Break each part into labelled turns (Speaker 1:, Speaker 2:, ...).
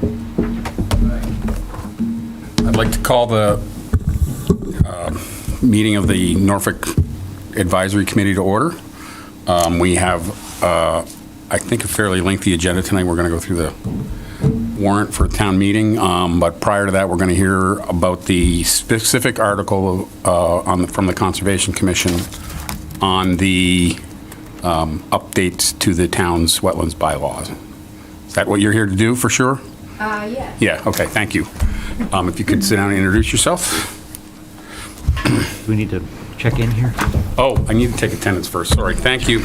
Speaker 1: I'd like to call the meeting of the Norfolk Advisory Committee to order. We have, I think, a fairly lengthy agenda tonight. We're going to go through the warrant for a town meeting, but prior to that, we're going to hear about the specific article from the Conservation Commission on the updates to the town's wetlands bylaws. Is that what you're here to do, for sure?
Speaker 2: Yeah.
Speaker 1: Yeah, okay, thank you. If you could sit down and introduce yourself.
Speaker 3: Do we need to check in here?
Speaker 1: Oh, I need to take attendance first, sorry. Thank you.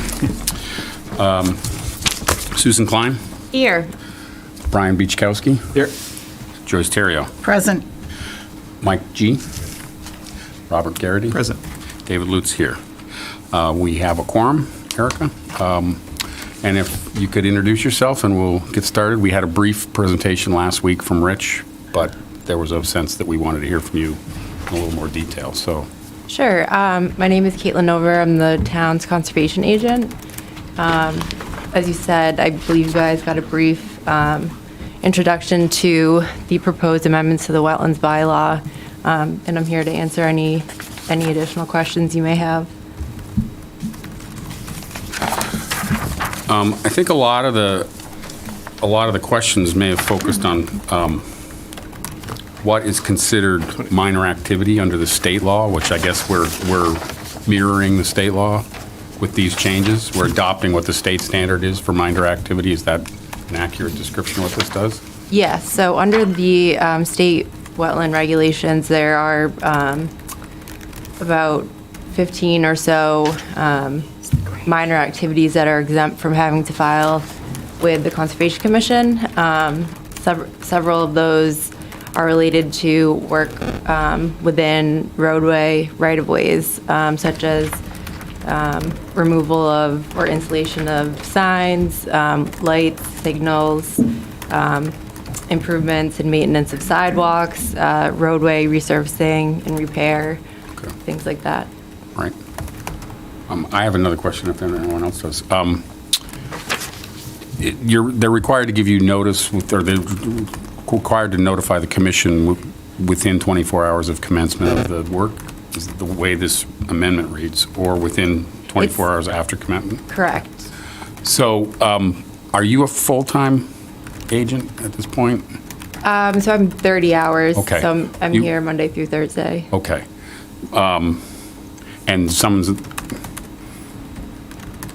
Speaker 1: Susan Klein,
Speaker 2: Here.
Speaker 1: Brian Beachkowski,
Speaker 3: Here.
Speaker 1: Joyce Terrio,
Speaker 4: Present.
Speaker 1: Mike G, Robert Garrity.
Speaker 3: Present.
Speaker 1: David Lutz here. We have a quorum, Erica. And if you could introduce yourself and we'll get started. We had a brief presentation last week from Rich, but there was a sense that we wanted to hear from you in a little more detail, so.
Speaker 2: Sure. My name is Caitlin Over. I'm the town's conservation agent. As you said, I believe you guys got a brief introduction to the proposed amendments to the wetlands bylaw, and I'm here to answer any additional questions you may have.
Speaker 1: I think a lot of the questions may have focused on what is considered minor activity under the state law, which I guess we're mirroring the state law with these changes. We're adopting what the state standard is for minor activity. Is that an accurate description of what this does?
Speaker 2: Yes. So under the state wetland regulations, there are about 15 or so minor activities that are exempt from having to file with the Conservation Commission. Several of those are related to work within roadway right-of-ways, such as removal of or installation of signs, lights, signals, improvements and maintenance of sidewalks, roadway resurfacing and repair,
Speaker 1: Okay.
Speaker 2: things like that.
Speaker 1: Right. I have another question if anyone else does. They're required to give you notice, or they're required to notify the commission within 24 hours of commencement of the work, is the way this amendment reads, or within 24 hours after commencement?
Speaker 2: Correct.
Speaker 1: So are you a full-time agent at this point?
Speaker 2: So I'm 30 hours.
Speaker 1: Okay.
Speaker 2: So I'm
Speaker 1: You-
Speaker 2: here Monday through Thursday.
Speaker 1: Okay. And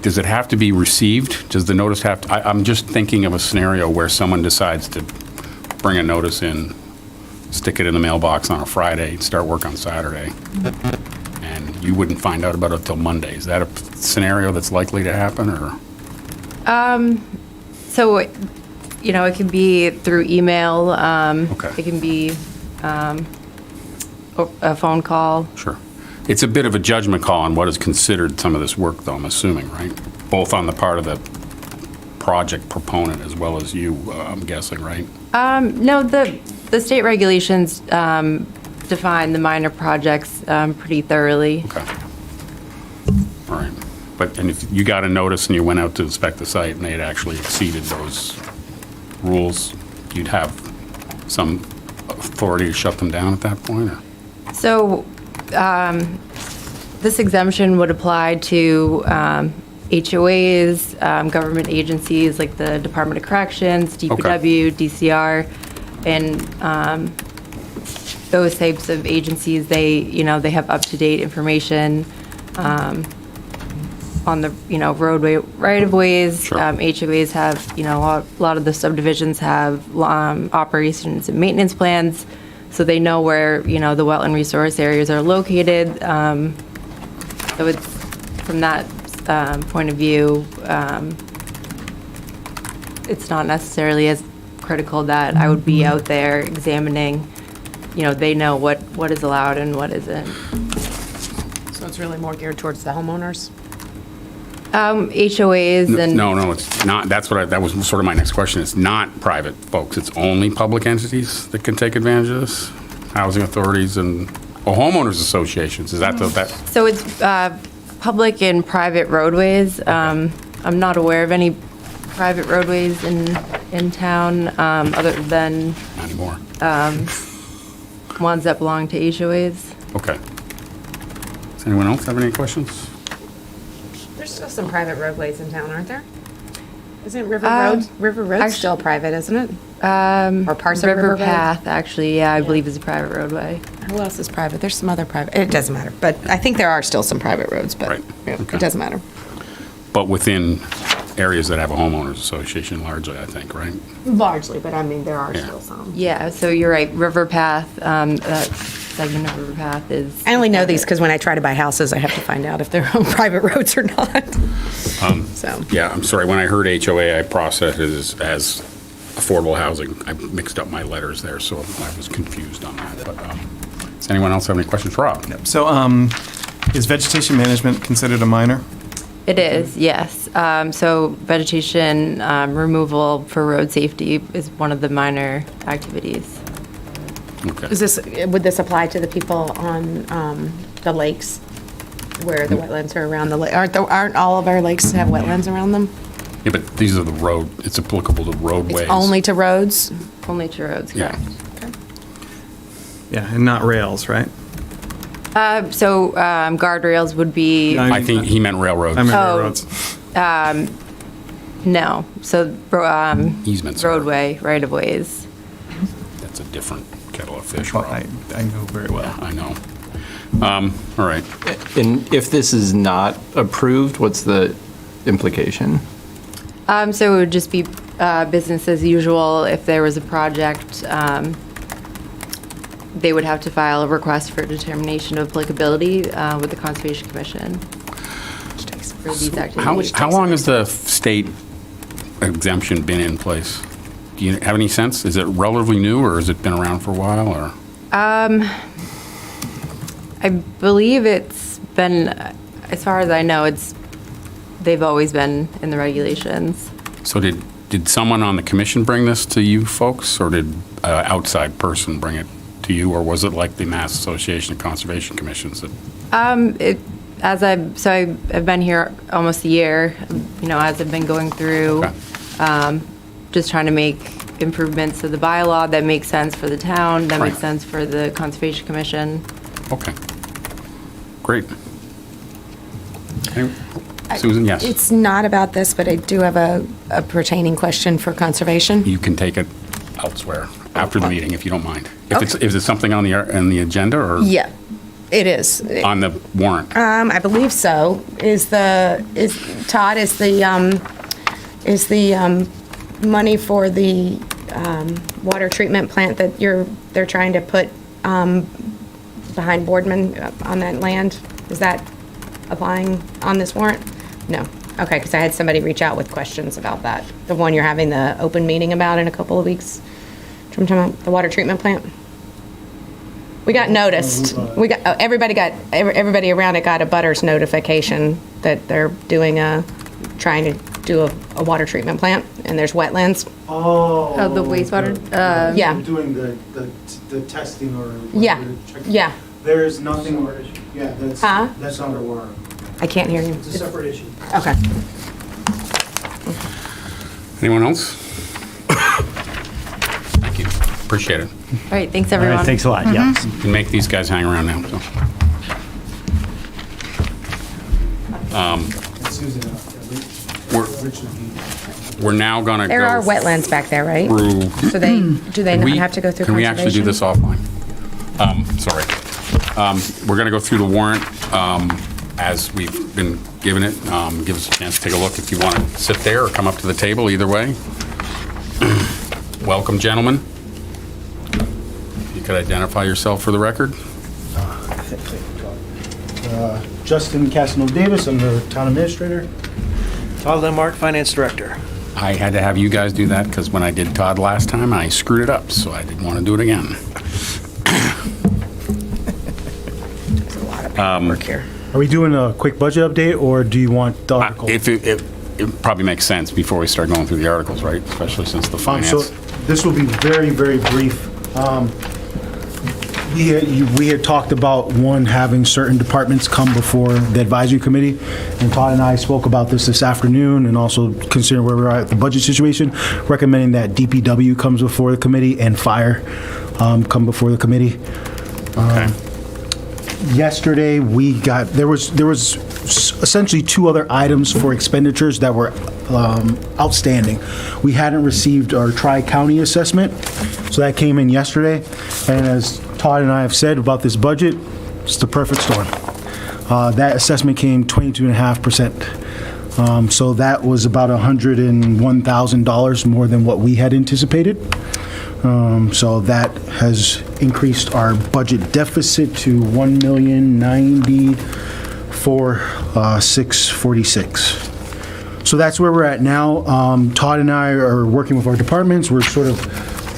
Speaker 1: does it have to be received? Does the notice have to, I'm just thinking of a scenario where someone decides to bring a notice in, stick it in the mailbox on a Friday, start work on Saturday, and you wouldn't find out about it till Monday. Is that a scenario that's likely to happen, or?
Speaker 2: So, you know, it can be through email.
Speaker 1: Okay.
Speaker 2: It can be a phone call.
Speaker 1: Sure. It's a bit of a judgment call on what is considered some of this work, though, I'm assuming, right? Both on the part of the project proponent as well as you, I'm guessing, right?
Speaker 2: No, the state regulations define the minor projects pretty thoroughly.
Speaker 1: Okay. All right. And if you got a notice and you went out to inspect the site and they had actually exceeded those rules, you'd have some authority to shut them down at that point, or?
Speaker 2: So this exemption would apply to HOAs, government agencies like the Department of Corrections, DPW, DCR, and those types of agencies. They have up-to-date information on the, roadway right-of-ways.
Speaker 1: Sure.
Speaker 2: HOAs have, a lot of the subdivisions have operations and maintenance plans, so they know where, the wetland resource areas are located. So it's, from that point of view, it's not necessarily as critical that I would be out there examining. They know what is allowed and what isn't.
Speaker 4: So it's really more geared towards the homeowners?
Speaker 2: HOAs and.
Speaker 1: No, it's not. That was sort of my next question. It's not private folks. It's only public entities that can take advantage of this? Housing authorities and homeowners associations. Is that that?
Speaker 2: So it's public and private roadways. I'm not aware of any private roadways in in town, other than
Speaker 1: Not anymore.
Speaker 2: ones that belong to HOAs.
Speaker 1: Okay. Does anyone else have any questions?
Speaker 4: There's still some private roadways in town, aren't there? Isn't River
Speaker 2: Um,
Speaker 4: Road, River Road's still private, isn't it? Or parts of
Speaker 2: River
Speaker 4: River Road?
Speaker 2: Path, actually, yeah, I believe is a private roadway.
Speaker 4: Who else is private? There's some other private, it doesn't matter, but I think there are still some private roads, but
Speaker 1: Right,
Speaker 4: yeah,
Speaker 1: okay.
Speaker 4: it doesn't matter.
Speaker 1: But within areas that have a homeowners association largely, I think, right?
Speaker 4: Largely, but I mean, there are
Speaker 1: Yeah.
Speaker 4: still some.
Speaker 2: Yeah, so you're right, River Path, that segment of River Path is.
Speaker 4: I only know these because when I try to buy houses, I have to find out if they're on private roads or not. So,
Speaker 1: Yeah, I'm sorry, when I heard HOA, I processed it as affordable housing. I mixed up my letters there, so I was confused on that. But does anyone else have any questions? Rob?
Speaker 5: So, is vegetation management considered a minor?
Speaker 2: It is, yes. So vegetation removal for road safety is one of the minor activities.
Speaker 1: Okay.
Speaker 4: would this apply to the people on the lakes where the wetlands are around the lake? Aren't all of our lakes have wetlands around them?
Speaker 1: Yeah, but these are the road, it's applicable to roadways.
Speaker 4: It's only to roads?
Speaker 2: Only to roads,
Speaker 1: Yeah.
Speaker 2: correct.
Speaker 5: Yeah, and not rails, right?
Speaker 2: So guardrails would be,
Speaker 1: I think he meant railroads.
Speaker 5: I mean
Speaker 2: Oh.
Speaker 5: railroads.
Speaker 2: no. So
Speaker 1: Easements. are-
Speaker 2: roadway, right-of-ways.
Speaker 1: That's a different kettle of fish,
Speaker 5: Well,
Speaker 1: Rob.
Speaker 5: I know very well.
Speaker 1: I know. All right.
Speaker 6: And if this is not approved, what's the implication?
Speaker 2: So it would just be business as usual. If there was a project, they would have to file a request for determination of applicability with the Conservation Commission for these activities.
Speaker 1: How long has the state exemption been in place? Do you have any sense? Is it relatively new, or has it been around for a while, or?
Speaker 2: I believe it's been, as far as I know, they've always been in the regulations.
Speaker 1: So did someone on the commission bring this to you folks, or did an outside person bring it to you, or was it like the Mass Association of Conservation Commissions that?
Speaker 2: I've been here almost a year, as I've been going through,
Speaker 1: Okay.
Speaker 2: just trying to make improvements to the bylaw that make sense for the town, that
Speaker 1: Right.
Speaker 2: makes sense for the Conservation Commission.
Speaker 1: Okay. Great. Any- Susan, yes.
Speaker 4: It's not about this, but I do have a pertaining question for conservation.
Speaker 1: You can take it elsewhere after the meeting, if you don't mind. If it's something on the agenda, or?
Speaker 4: Yeah, it is.
Speaker 1: On the warrant?
Speaker 4: I believe so. Is the money for the water treatment plant that they're trying to put behind Boardman on that land? Is that applying on this warrant? No. Okay, because I had somebody reach out with questions about that. The one you're having the open meeting about in a couple of weeks. From the water treatment plant. We got noticed. Everybody around it got a butters notification that they're trying to do a water treatment plant, and there's wetlands.
Speaker 2: Oh, the wastewater?
Speaker 4: Yeah,
Speaker 7: Doing the testing or.
Speaker 4: yeah,
Speaker 7: whatever to check.
Speaker 4: yeah.
Speaker 7: There's nothing, yeah,
Speaker 4: Huh?
Speaker 7: that's not a warrant.
Speaker 4: I can't hear you.
Speaker 7: It's a separate issue.
Speaker 4: Okay.
Speaker 1: Anyone else? Thank you. Appreciate it.
Speaker 2: All right, thanks,
Speaker 3: All
Speaker 2: everyone.
Speaker 3: right, thanks a lot, yeah.
Speaker 1: You can make these guys hang around now, so.
Speaker 7: Susan,
Speaker 1: We're-
Speaker 7: Richard, he-
Speaker 1: We're now gonna go.
Speaker 4: There are wetlands back there, right?
Speaker 1: Through.
Speaker 4: So do they not have to go through
Speaker 1: Can we actually do
Speaker 4: conservation?
Speaker 1: this offline? Sorry. We're going to go through the warrant as we've been given it. Give us a chance to take a look if you want to sit there or come up to the table, either way. Welcome, gentlemen. You could identify yourself for the record.
Speaker 7: Justin Casanova Davis, I'm the town administrator.
Speaker 8: Todd Lemark, Finance Director.
Speaker 1: I had to have you guys do that because when I did Todd last time, I screwed it up, so I didn't want to do it again.
Speaker 4: There's a lot of paperwork here.
Speaker 7: Are we doing a quick budget update, or do you want the article?
Speaker 1: If it probably makes sense before we start going through the articles, right? Especially since the
Speaker 7: So
Speaker 1: finance.
Speaker 7: this will be very, very brief. we had talked about, one, having certain departments come before the advisory committee, and Todd and I spoke about this afternoon, and also considering where we're at with the budget situation, recommending that DPW comes before the committee and fire come before the committee. Yesterday, there was essentially two other items for expenditures that were outstanding. We hadn't received our tri-county assessment, so that came in yesterday. And as Todd and I have said about this budget, it's the perfect storm. That assessment came 22.5%. So that was about $101,000 more than what we had anticipated. So that has increased our budget deficit to $1,090,646. So that's where we're at now. Todd and I are working with our departments. We're sort of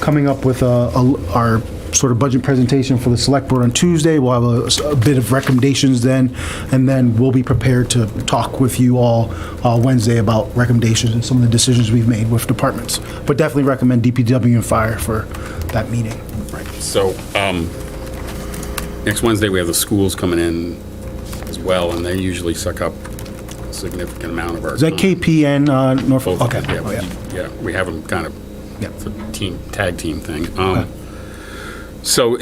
Speaker 7: coming up with our sort of budget presentation for the select board on Tuesday. We'll have a bit of recommendations then, and then we'll be prepared to talk with you all Wednesday about recommendations and some of the decisions we've made with departments. But definitely recommend DPW and fire for that meeting.
Speaker 1: Right. So next Wednesday, we have the schools coming in as well, and they usually suck up a significant amount of our
Speaker 7: Is that
Speaker 1: time.
Speaker 7: KP and Norfolk?
Speaker 1: Both,
Speaker 7: Okay.
Speaker 1: yeah, yeah, we have them kind of,
Speaker 7: Yeah.
Speaker 1: it's a tag team thing. So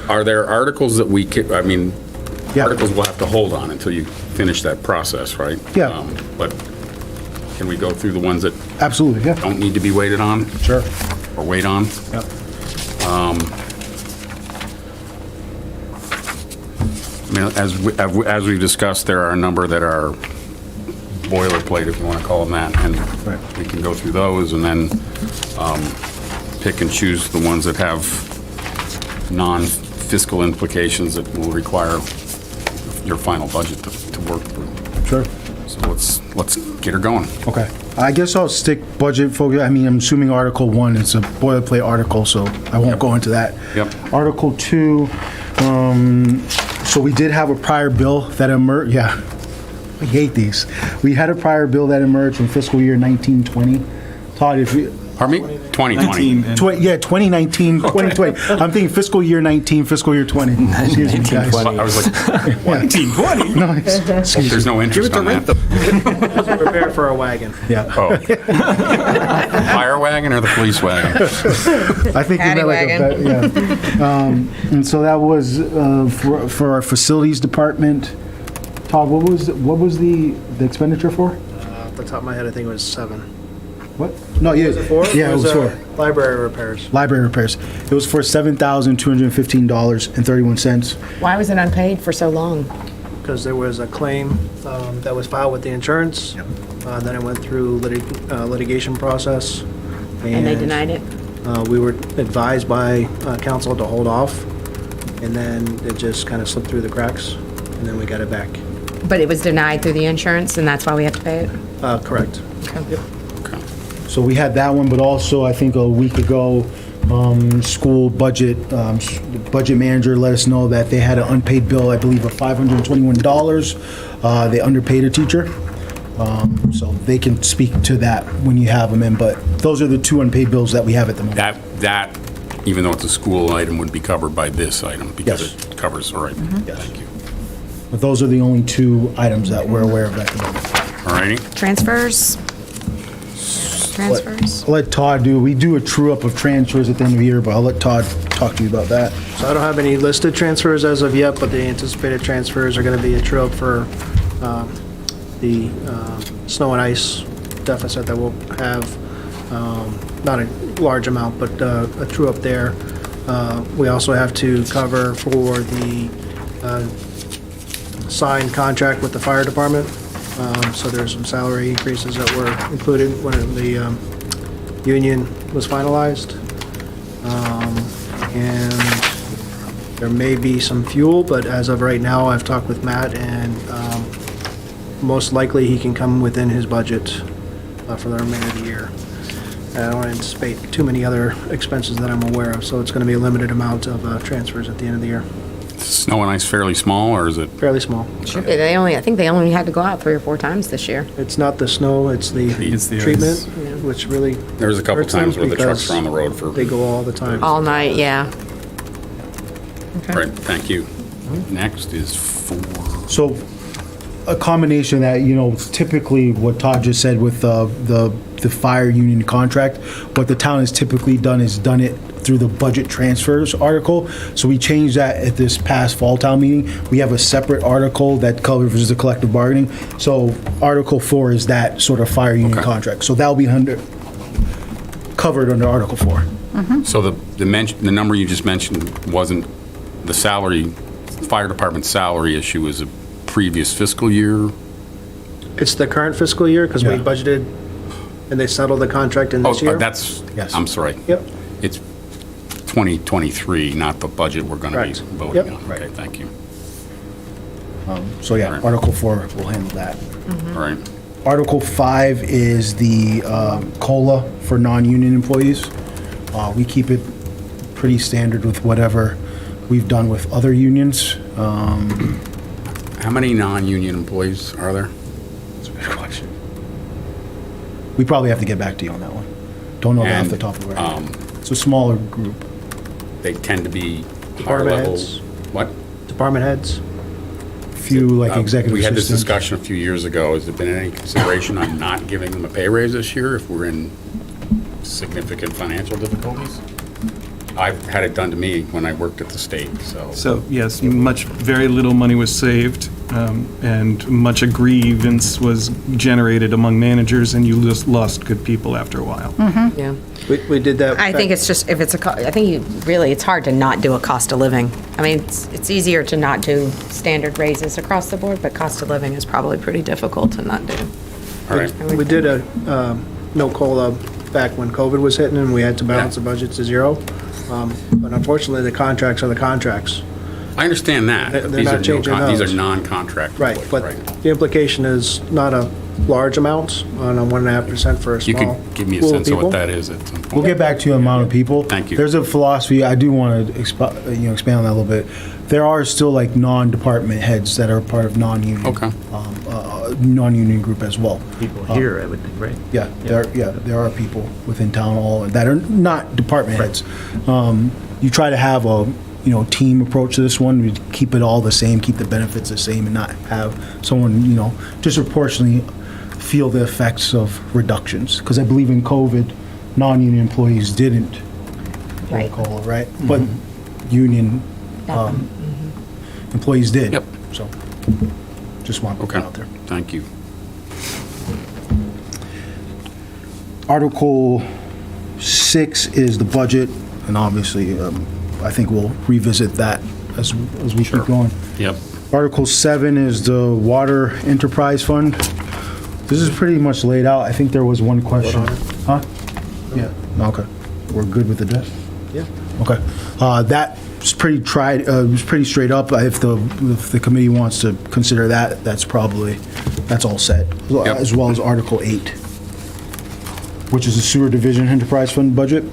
Speaker 1: are there articles that we could,
Speaker 7: Yeah.
Speaker 1: articles we'll have to hold on until you finish that process, right?
Speaker 7: Yeah.
Speaker 1: But can we go through the ones that
Speaker 7: Absolutely, yeah.
Speaker 1: don't need to be waited on
Speaker 7: Sure.
Speaker 1: or wait on?
Speaker 7: Yep.
Speaker 1: As we've discussed, there are a number that are boilerplate, if you want to call them that, and
Speaker 7: Right.
Speaker 1: we can go through those and then pick and choose the ones that have non-fiscal implications that will require your final budget to work through.
Speaker 7: Sure.
Speaker 1: So let's get her going.
Speaker 7: Okay. I guess I'll stick budget focus. I'm assuming Article 1 is a boilerplate article, so I won't go into that.
Speaker 1: Yep.
Speaker 7: Article 2, so we did have a prior bill that emerged, yeah, I hate these. We had a prior bill that emerged from fiscal year 1920. Todd, if we,
Speaker 1: Pardon me? 2020.
Speaker 7: 2019, 2020. I'm thinking fiscal year 19, fiscal year 20. Excuse me, guys.
Speaker 1: I was like,
Speaker 5: 1920.
Speaker 7: No, excuse
Speaker 1: there's no interest on that.
Speaker 8: Prepare for a wagon.
Speaker 7: Yeah.
Speaker 1: Oh. Fire wagon or the police wagon?
Speaker 7: I think you meant like
Speaker 4: Paddy
Speaker 7: yeah. And so that was for our facilities department. Todd, what was the expenditure for?
Speaker 8: Off the top of my head, I think it was 7.
Speaker 7: What? No, yeah.
Speaker 8: Was it 4?
Speaker 7: Yeah, it was for
Speaker 8: Library repairs.
Speaker 7: library repairs. It was for $7,215.31.
Speaker 4: Why was it unpaid for so long?
Speaker 8: Because there was a claim that was filed with the insurance. Then it went through litigation process.
Speaker 4: And they denied it?
Speaker 8: We were advised by council to hold off, and then it just kind of slipped through the cracks, and then we got it back.
Speaker 4: But it was denied through the insurance, and that's why we have to pay it?
Speaker 8: Correct.
Speaker 7: So we had that one, but also I think a week ago, school budget, budget manager let us know that they had an unpaid bill, I believe, of $521. They underpaid a teacher. So they can speak to that when you have them in, but those are the two unpaid bills that we have at the moment.
Speaker 1: That, even though it's a school item, would be covered by this item because
Speaker 7: Yes.
Speaker 1: it covers, all right.
Speaker 7: Yes.
Speaker 1: Thank you.
Speaker 7: But those are the only two items that we're aware of at the moment.
Speaker 1: All righty.
Speaker 4: Transfers? Transfers?
Speaker 7: I'll let Todd we do a true up of transfers at the end of the year, but I'll let Todd talk to you about that.
Speaker 8: So I don't have any listed transfers as of yet, but the anticipated transfers are going to be a true-up for the snow and ice deficit that we'll have. Not a large amount, but a true-up there. We also have to cover for the signed contract with the fire department. So there's some salary increases that were included when the union was finalized. And there may be some fuel, but as of right now, I've talked with Matt, and most likely he can come within his budget for the remainder of the year. I don't anticipate too many other expenses that I'm aware of, so it's going to be a limited amount of transfers at the end of the year.
Speaker 1: Snow and ice fairly small, or is it?
Speaker 8: Fairly small.
Speaker 4: I think they only had to go out 3 or 4 times this year.
Speaker 8: It's not the snow, it's the
Speaker 5: It's the
Speaker 8: treatment,
Speaker 5: ice.
Speaker 8: which really
Speaker 1: There's a couple
Speaker 8: hurts them
Speaker 1: times where the trucks
Speaker 8: because
Speaker 1: are on the road for.
Speaker 8: they go all the time.
Speaker 4: All night, yeah.
Speaker 2: Okay.
Speaker 1: All right, thank you. Next is for,
Speaker 7: So a combination of that, typically what Todd just said with the fire union contract, what the town has typically done is done it through the budget transfers article. So we changed that at this past fall town meeting. We have a separate article that covers the collective bargaining. So Article 4 is that sort of fire union
Speaker 1: Okay.
Speaker 7: contract. So that'll be covered under Article 4.
Speaker 1: so the number you just mentioned wasn't the salary, fire department salary issue is a previous fiscal year?
Speaker 8: It's the current fiscal year, because we
Speaker 7: Yeah.
Speaker 8: budgeted, and they settled the contract in
Speaker 1: Oh,
Speaker 8: this year.
Speaker 1: that's,
Speaker 7: Yes.
Speaker 1: I'm sorry.
Speaker 8: Yep.
Speaker 1: It's 2023, not the budget we're going to be
Speaker 8: Correct.
Speaker 1: voting
Speaker 8: Yep.
Speaker 1: on. Okay, thank you.
Speaker 7: So yeah,
Speaker 1: Alright.
Speaker 7: Article 4 will handle that.
Speaker 1: All right.
Speaker 7: Article 5 is the COLA for non-union employees. We keep it pretty standard with whatever we've done with other unions.
Speaker 1: How many non-union employees are there?
Speaker 7: That's a good question. We probably have to get back to you on that one. Don't know that off
Speaker 1: And,
Speaker 7: the top of our head. It's a smaller group.
Speaker 1: They tend to be higher
Speaker 8: Department
Speaker 1: level.
Speaker 8: heads.
Speaker 1: What?
Speaker 8: Department heads.
Speaker 7: Few like executive
Speaker 1: We had this
Speaker 7: assistants.
Speaker 1: discussion a few years ago. Has there been any consideration on not giving them a pay raise this year if we're in significant financial difficulties? I've had it done to me when I worked at the state, so.
Speaker 5: So, yes, very little money was saved, and much a grievance was generated among managers, and you just lost good people after a while.
Speaker 4: Yeah.
Speaker 8: We did that.
Speaker 4: I think it's just, if it's I think it's hard to not do a cost of living. I mean, it's easier to not do standard raises across the board, but cost of living is probably pretty difficult to not do.
Speaker 1: All right.
Speaker 8: We did a no COLA back when COVID was hitting, and we had to balance
Speaker 1: Yeah.
Speaker 8: the budget to zero. But unfortunately, the contracts are the contracts.
Speaker 1: I understand that.
Speaker 8: They're
Speaker 1: but these
Speaker 8: not
Speaker 1: are no
Speaker 8: changing
Speaker 1: These
Speaker 8: those.
Speaker 1: are non-contract
Speaker 8: Right,
Speaker 1: employees,
Speaker 8: but
Speaker 1: right?
Speaker 8: the implication is not a large amount on a 1.5% for a
Speaker 1: You
Speaker 8: small
Speaker 1: could give me a
Speaker 8: pool of
Speaker 1: sense of
Speaker 8: people.
Speaker 1: what that is at some point.
Speaker 7: We'll get back to you on the amount of people.
Speaker 1: Thank you.
Speaker 7: There's a philosophy, I do want to expand on that a little bit. There are still like non-department heads that are part of non-union.
Speaker 1: Okay.
Speaker 7: Non-union group as well.
Speaker 3: People here, I would think, right?
Speaker 7: Yeah, there are people within town hall that are not department heads. You try to have a, team approach to this one, we keep it all the same, keep the benefits the same, and not have someone, disproportionately feel the effects of reductions. Because I believe in COVID, non-union employees didn't get a
Speaker 4: Right.
Speaker 7: COLA, right? But union employees did.
Speaker 1: Yep.
Speaker 7: So, just want to put
Speaker 1: Okay,
Speaker 7: that out there.
Speaker 1: thank you.
Speaker 7: Article 6 is the budget, and obviously, I think we'll revisit that as we keep going.
Speaker 1: Yep.
Speaker 7: Article 7 is the Water Enterprise Fund. This is pretty much laid out. I think there was one question. Huh? Yeah, okay. We're good with the debt?
Speaker 8: Yeah.
Speaker 7: Okay. That's pretty straight up. If the committee wants to consider that, that's all set.
Speaker 1: Yep.
Speaker 7: As well as Article 8, which is the Sewer Division Enterprise Fund budget.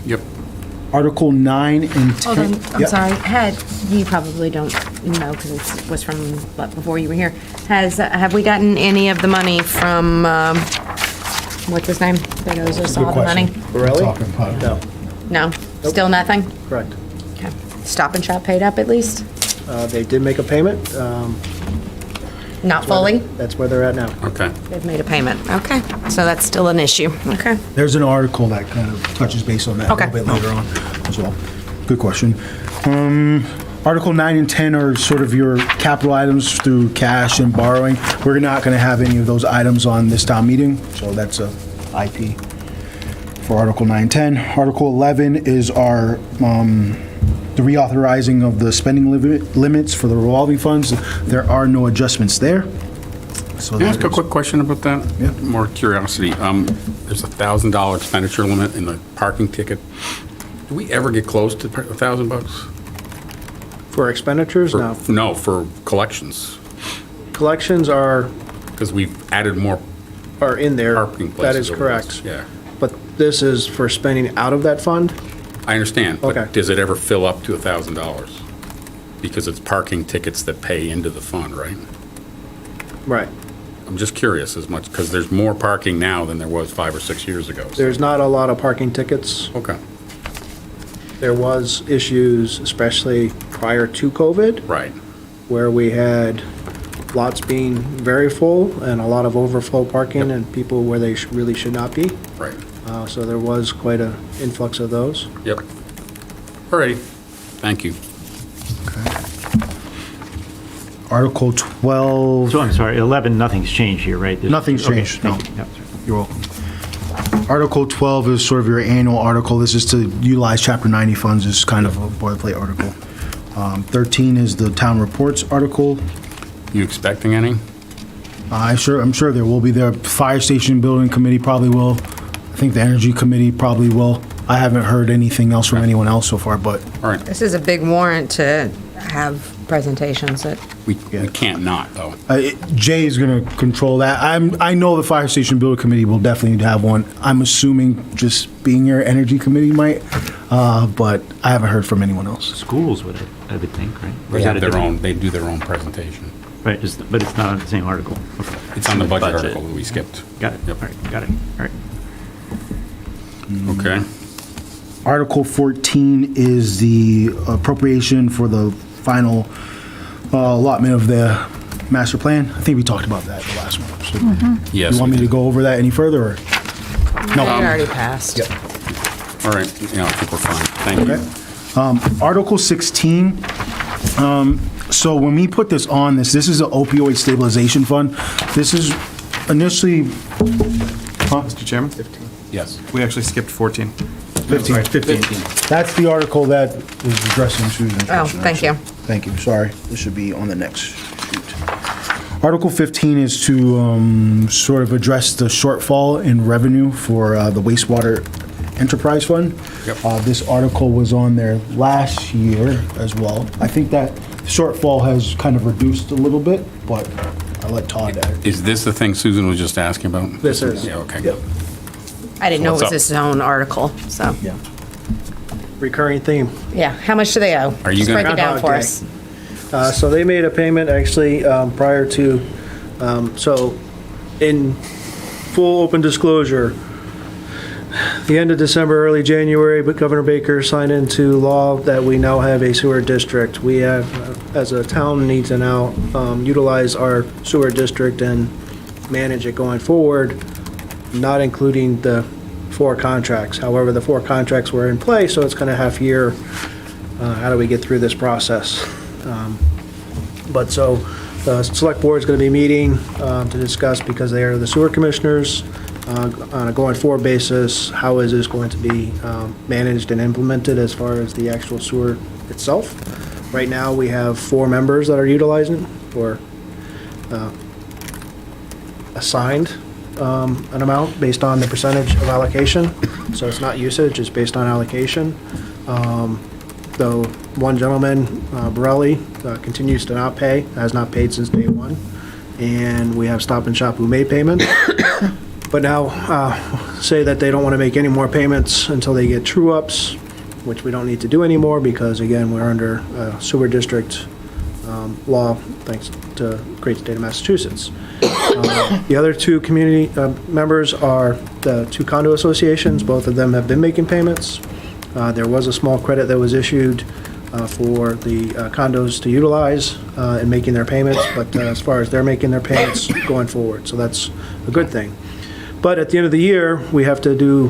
Speaker 1: Yep.
Speaker 7: Article 9 and 10.
Speaker 4: Hold on, I'm
Speaker 7: Yep.
Speaker 4: sorry. You probably don't know because it was from before you were here. Have we gotten any of the money from, what's his name? That owes us all
Speaker 7: Good
Speaker 4: the money?
Speaker 7: question.
Speaker 8: Borelli?
Speaker 7: Talking about it.
Speaker 8: No,
Speaker 4: No? Still nothing?
Speaker 8: correct.
Speaker 4: Okay. Stop and Shop paid up at least?
Speaker 8: They did make a payment.
Speaker 4: Not fully?
Speaker 8: That's where they're at now.
Speaker 1: Okay.
Speaker 4: They've made a payment. Okay. So that's still an issue. Okay.
Speaker 7: There's an article that kind of touches base on that a
Speaker 4: Okay.
Speaker 7: little bit later on as well. Good question. Article 9 and 10 are sort of your capital items through cash and borrowing. We're not going to have any of those items on this town meeting, so that's a IP for Article 9 and 10. Article 11 is our, the reauthorizing of the spending limits for the revolving funds. There are no adjustments there. So
Speaker 1: Can I ask a
Speaker 7: that is-
Speaker 1: quick question about that?
Speaker 7: Yeah.
Speaker 1: More curiosity. There's a $1,000 expenditure limit in the parking ticket. Do we ever get close to $1,000?
Speaker 8: For expenditures, no.
Speaker 1: No, for collections,
Speaker 8: Collections are
Speaker 1: because we've added more
Speaker 8: in there.
Speaker 1: parking places.
Speaker 8: That is
Speaker 1: over
Speaker 8: correct.
Speaker 1: this. Yeah,
Speaker 8: But this is for spending out of that fund?
Speaker 1: I understand.
Speaker 8: Okay.
Speaker 1: But does it ever fill up to $1,000? Because it's parking tickets that pay into the fund, right?
Speaker 8: Right.
Speaker 1: I'm just curious as much, because there's more parking now than there was 5 or 6 years ago. so-
Speaker 8: There's not a lot of parking tickets.
Speaker 1: Okay.
Speaker 8: there was issues, especially prior to COVID,
Speaker 1: Right.
Speaker 8: where we had lots being very full and a lot of overflow parking and people where they really should not be.
Speaker 1: Right.
Speaker 8: So there was quite an influx of those.
Speaker 1: Yep. All righty. Thank you.
Speaker 7: Article 12.
Speaker 3: So I'm sorry, 11, nothing's changed here, right?
Speaker 7: Nothing's
Speaker 3: Okay,
Speaker 7: changed, no.
Speaker 3: thank you. Yep.
Speaker 7: You're welcome. Article 12 is sort of your annual article. This is to utilize Chapter 90 funds. It's kind of a boilerplate article. 13 is the town reports article.
Speaker 1: You expecting any?
Speaker 7: I'm sure there will be. The fire station building committee probably will. I think the energy committee probably will. I haven't heard anything else from anyone else so far, but
Speaker 1: All right.
Speaker 9: This is a big warrant to have presentations that,
Speaker 1: We can't not, though.
Speaker 7: Jay is going to control that. I know the fire station building committee will definitely have one. I'm assuming just being your energy committee might, but I haven't heard from anyone else.
Speaker 3: Schools would, I would think, right? Or
Speaker 1: They
Speaker 3: is that
Speaker 1: have
Speaker 3: a
Speaker 1: their
Speaker 3: different-
Speaker 1: own, they do their own presentation.
Speaker 3: Right, but it's not on the same article. Okay.
Speaker 1: It's on the budget
Speaker 3: Budget.
Speaker 1: article that we skipped.
Speaker 3: Got it,
Speaker 1: Yep.
Speaker 3: all right, got it, all right.
Speaker 1: Okay.
Speaker 7: Article 14 is the appropriation for the final allotment of the master plan. I think we talked about that the last one. So
Speaker 1: Yes.
Speaker 7: you want me
Speaker 1: we
Speaker 7: to
Speaker 1: did.
Speaker 7: go over that any further, or?
Speaker 9: it already passed.
Speaker 1: All right. Yeah, I think we're fine. Thank you.
Speaker 7: Article 16, so when we put this on, this is an opioid stabilization fund. This is initially,
Speaker 5: Mr. Chairman?
Speaker 1: Yes.
Speaker 5: We actually skipped 14.
Speaker 7: 15. That's the article that is addressing Susan.
Speaker 9: Oh, thank you.
Speaker 7: Thank you, sorry. This should be on the next sheet. Article 15 is to sort of address the shortfall in revenue for the wastewater enterprise fund.
Speaker 1: Yep.
Speaker 7: This article was on there last year as well. I think that shortfall has kind of reduced a little bit, but I'll let Todd add.
Speaker 1: Is this the thing Susan was just asking about?
Speaker 8: This is.
Speaker 1: Yeah, okay.
Speaker 8: Yep.
Speaker 9: I didn't know it
Speaker 1: What's
Speaker 9: was
Speaker 1: up?
Speaker 9: its own article, so,
Speaker 7: Yeah.
Speaker 8: Recurring theme.
Speaker 9: yeah. How much do they owe?
Speaker 1: Are you
Speaker 9: Just
Speaker 1: gonna-
Speaker 9: break it down for
Speaker 8: Groundhog
Speaker 9: us.
Speaker 8: So they made a payment actually prior to, so in full open disclosure, the end of December, early January, but Governor Baker signed into law that we now have a sewer district. We have, as a town, need to now utilize our sewer district and manage it going forward, not including the 4 contracts. However, the 4 contracts were in place, so it's kind of half year. How do we get through this process? But so the select board is going to be meeting to discuss, because they are the sewer commissioners, on a going forward basis, how is this going to be managed and implemented as far as the actual sewer itself. Right now, we have 4 members that are utilizing or assigned an amount based on the percentage of allocation. So it's not usage, it's based on allocation. Though one gentleman, Borelli, continues to not pay, has not paid since day one. And we have Stop and Shop who made payment. But now say that they don't want to make any more payments until they get true-ups, which we don't need to do anymore because, again, we're under sewer district law, thanks to great state of Massachusetts. The other 2 community members are the 2 condo associations. Both of them have been making payments. There was a small credit that was issued for the condos to utilize in making their payments, but as far as they're making their payments going forward, so that's a good thing. But at the end of the year, we have to do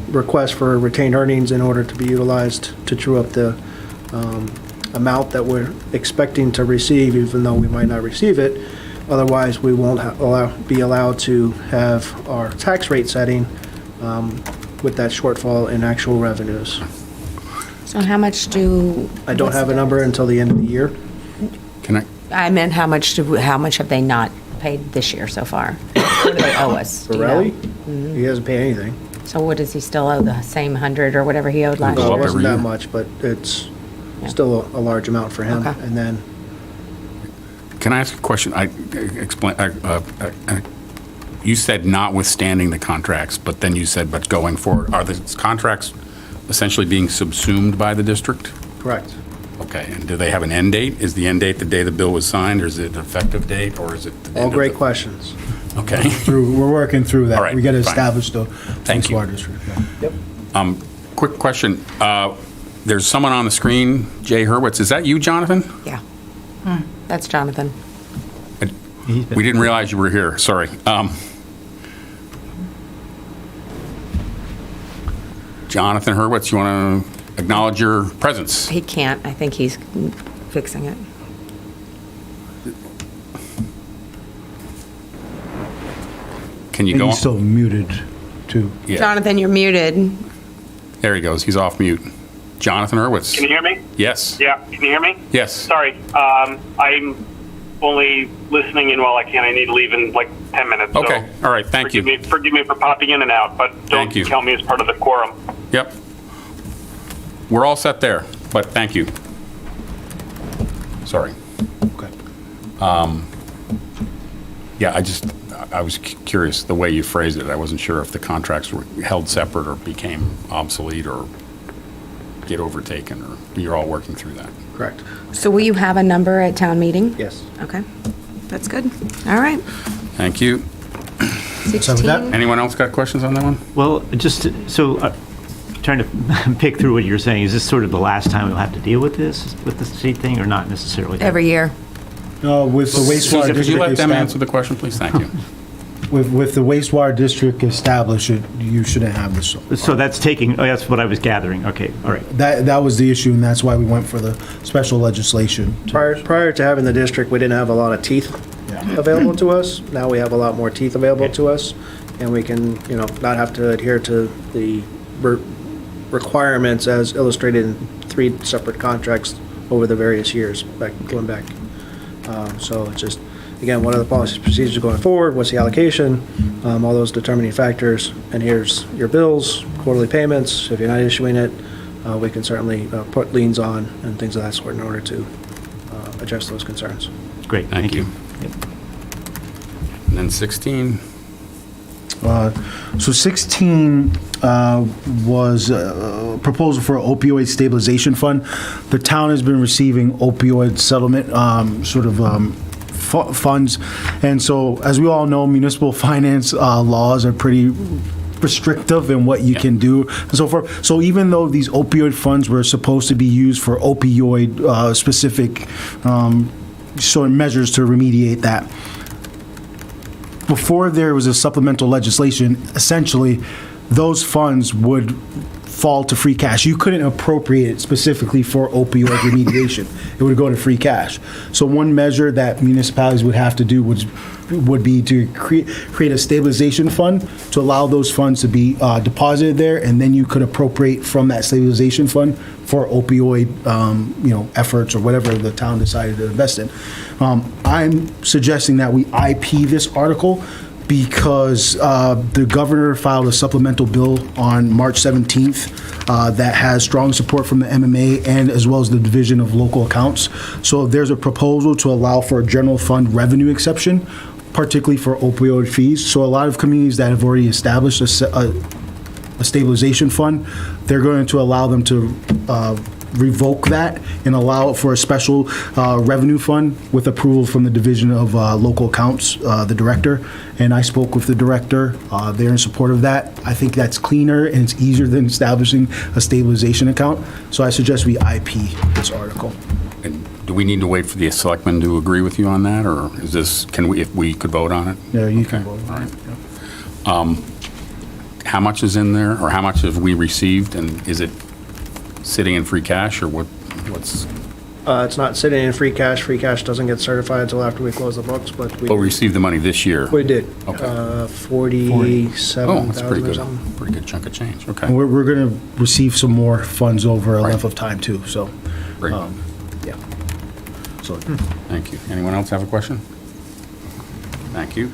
Speaker 8: requests for retained earnings in order to be utilized to true up the amount that we're expecting to receive, even though we might not receive it. Otherwise, we won't be allowed to have our tax rate setting with that shortfall in actual revenues.
Speaker 9: So how much do?
Speaker 8: I don't have a number until the end of the year.
Speaker 1: Can I,
Speaker 9: I meant how much have they not paid this year so far? What do they owe us? Do you know?
Speaker 8: Borelli, he hasn't paid anything.
Speaker 9: So what does he still owe, the same 100 or whatever he owed last
Speaker 1: Go
Speaker 8: No,
Speaker 1: up
Speaker 8: it
Speaker 9: year?
Speaker 8: wasn't
Speaker 1: every
Speaker 8: that
Speaker 1: year.
Speaker 8: much, but it's
Speaker 9: Yeah.
Speaker 8: still a large amount for him.
Speaker 9: Okay.
Speaker 8: And then,
Speaker 1: can I ask a question? You said notwithstanding the contracts, but then you said, but going forward, are the contracts essentially being subsumed by the district?
Speaker 8: correct.
Speaker 1: Okay, and do they have an end date? Is the end date the day the bill was signed, or is it an effective date, or is it? the
Speaker 8: All
Speaker 1: end of
Speaker 8: great
Speaker 1: the-
Speaker 8: questions.
Speaker 1: Okay.
Speaker 7: We're working through that.
Speaker 1: All right,
Speaker 7: We got to
Speaker 1: fine.
Speaker 7: establish the
Speaker 1: Thank you.
Speaker 7: wastewater district. Yeah.
Speaker 8: Yep.
Speaker 1: Quick question. There's someone on the screen, Jay Hurwitz. Is that you, Jonathan?
Speaker 9: Yeah. That's Jonathan.
Speaker 1: We didn't realize you were here, sorry. Jonathan Hurwitz, you want to acknowledge your presence?
Speaker 9: He can't. I think he's fixing it.
Speaker 1: Can you
Speaker 7: And
Speaker 1: go
Speaker 7: he's
Speaker 1: on?
Speaker 7: still muted, too.
Speaker 1: Yeah,
Speaker 4: Jonathan, you're muted.
Speaker 1: there he goes. He's off mute. Jonathan Hurwitz.
Speaker 10: Can you hear me?
Speaker 1: Yes.
Speaker 10: Yeah, can you hear me?
Speaker 1: Yes.
Speaker 10: Sorry, I'm only listening in while I can. I need to leave in like 10 minutes. so
Speaker 1: Okay. All right. Thank you.
Speaker 10: Forgive me for popping in and out, but don't
Speaker 1: Thank you.
Speaker 10: count me as part of the quorum.
Speaker 1: Yep. We're all set there, but thank you. Sorry.
Speaker 7: Okay.
Speaker 1: Yeah, I was curious, the way you phrased it. I wasn't sure if the contracts were held separate or became obsolete or get overtaken, or you're all working through that.
Speaker 8: Correct.
Speaker 9: So will you have a number at town meeting?
Speaker 8: Yes.
Speaker 9: Okay. That's good. All right.
Speaker 1: Thank you.
Speaker 7: So with
Speaker 9: 16.
Speaker 7: that-
Speaker 1: Anyone else got questions on that one?
Speaker 3: Well, just, so, trying to pick through what you're saying, is this sort of the last time we'll have to deal with this, with the state thing, or not necessarily?
Speaker 9: Every year.
Speaker 7: With the wastewater
Speaker 1: Susan, could you
Speaker 7: district
Speaker 1: let them
Speaker 7: estab-
Speaker 1: answer the question, please? Thank you.
Speaker 7: with the wastewater district established, you shouldn't have this.
Speaker 3: So that's taking, oh, that's what I was gathering. Okay, all right.
Speaker 7: That was the issue, and that's why we went for the special legislation.
Speaker 8: Prior to having the district, we didn't have a lot of teeth available to us. Now we have a lot more teeth available to us, and we can, not have to adhere to the requirements as illustrated in 3 separate contracts over the various years, going back. So it's just, again, what are the policies, procedures going forward? What's the allocation? All those determining factors. And here's your bills, quarterly payments. If you're not issuing it, we can certainly put liens on and things of that sort in order to address those concerns.
Speaker 3: Great,
Speaker 1: Thank
Speaker 3: thank
Speaker 1: you.
Speaker 3: you. Yep.
Speaker 1: And then 16,
Speaker 7: So 16 was a proposal for an opioid stabilization fund. The town has been receiving opioid settlement funds. And so, as we all know, municipal finance laws are pretty restrictive in what you can do and so forth. So even though these opioid funds were supposed to be used for opioid specific sort of measures to remediate that, before there was a supplemental legislation, essentially, those funds would fall to free cash. You couldn't appropriate it specifically for opioid remediation. It would go to free cash. So one measure that municipalities would have to do would be to create a stabilization fund to allow those funds to be deposited there, and then you could appropriate from that stabilization fund for opioid, efforts or whatever the town decided to invest in. I'm suggesting that we IP this article because the governor filed a supplemental bill on March 17th that has strong support from the MMA and as well as the Division of Local Accounts. So there's a proposal to allow for a general fund revenue exception, particularly for opioid fees. So a lot of communities that have already established a stabilization fund, they're going to allow them to revoke that and allow it for a special revenue fund with approval from the Division of Local Accounts, the director. And I spoke with the director. They're in support of that. I think that's cleaner and it's easier than establishing a stabilization account. So I suggest we IP this article.
Speaker 1: and do we need to wait for the selectmen to agree with you on that, or is this, if we could vote on it?
Speaker 7: Yeah, you can
Speaker 1: Okay,
Speaker 7: vote.
Speaker 1: all right. How much is in there, or how much have we received, and is it sitting in free cash, or what's,
Speaker 8: It's not sitting in free cash. Free cash doesn't get certified until after we close the books, but we
Speaker 1: received the money this year?
Speaker 8: we did.
Speaker 1: Okay. Oh,
Speaker 8: 47,000
Speaker 1: that's pretty
Speaker 8: or
Speaker 1: good,
Speaker 8: something.
Speaker 1: pretty good chunk of change, okay.
Speaker 7: And we're going to receive some more funds over a
Speaker 1: Right.
Speaker 7: length of time too, so,
Speaker 1: Great,
Speaker 7: yeah. So
Speaker 1: thank you. Anyone else have a question? Thank you.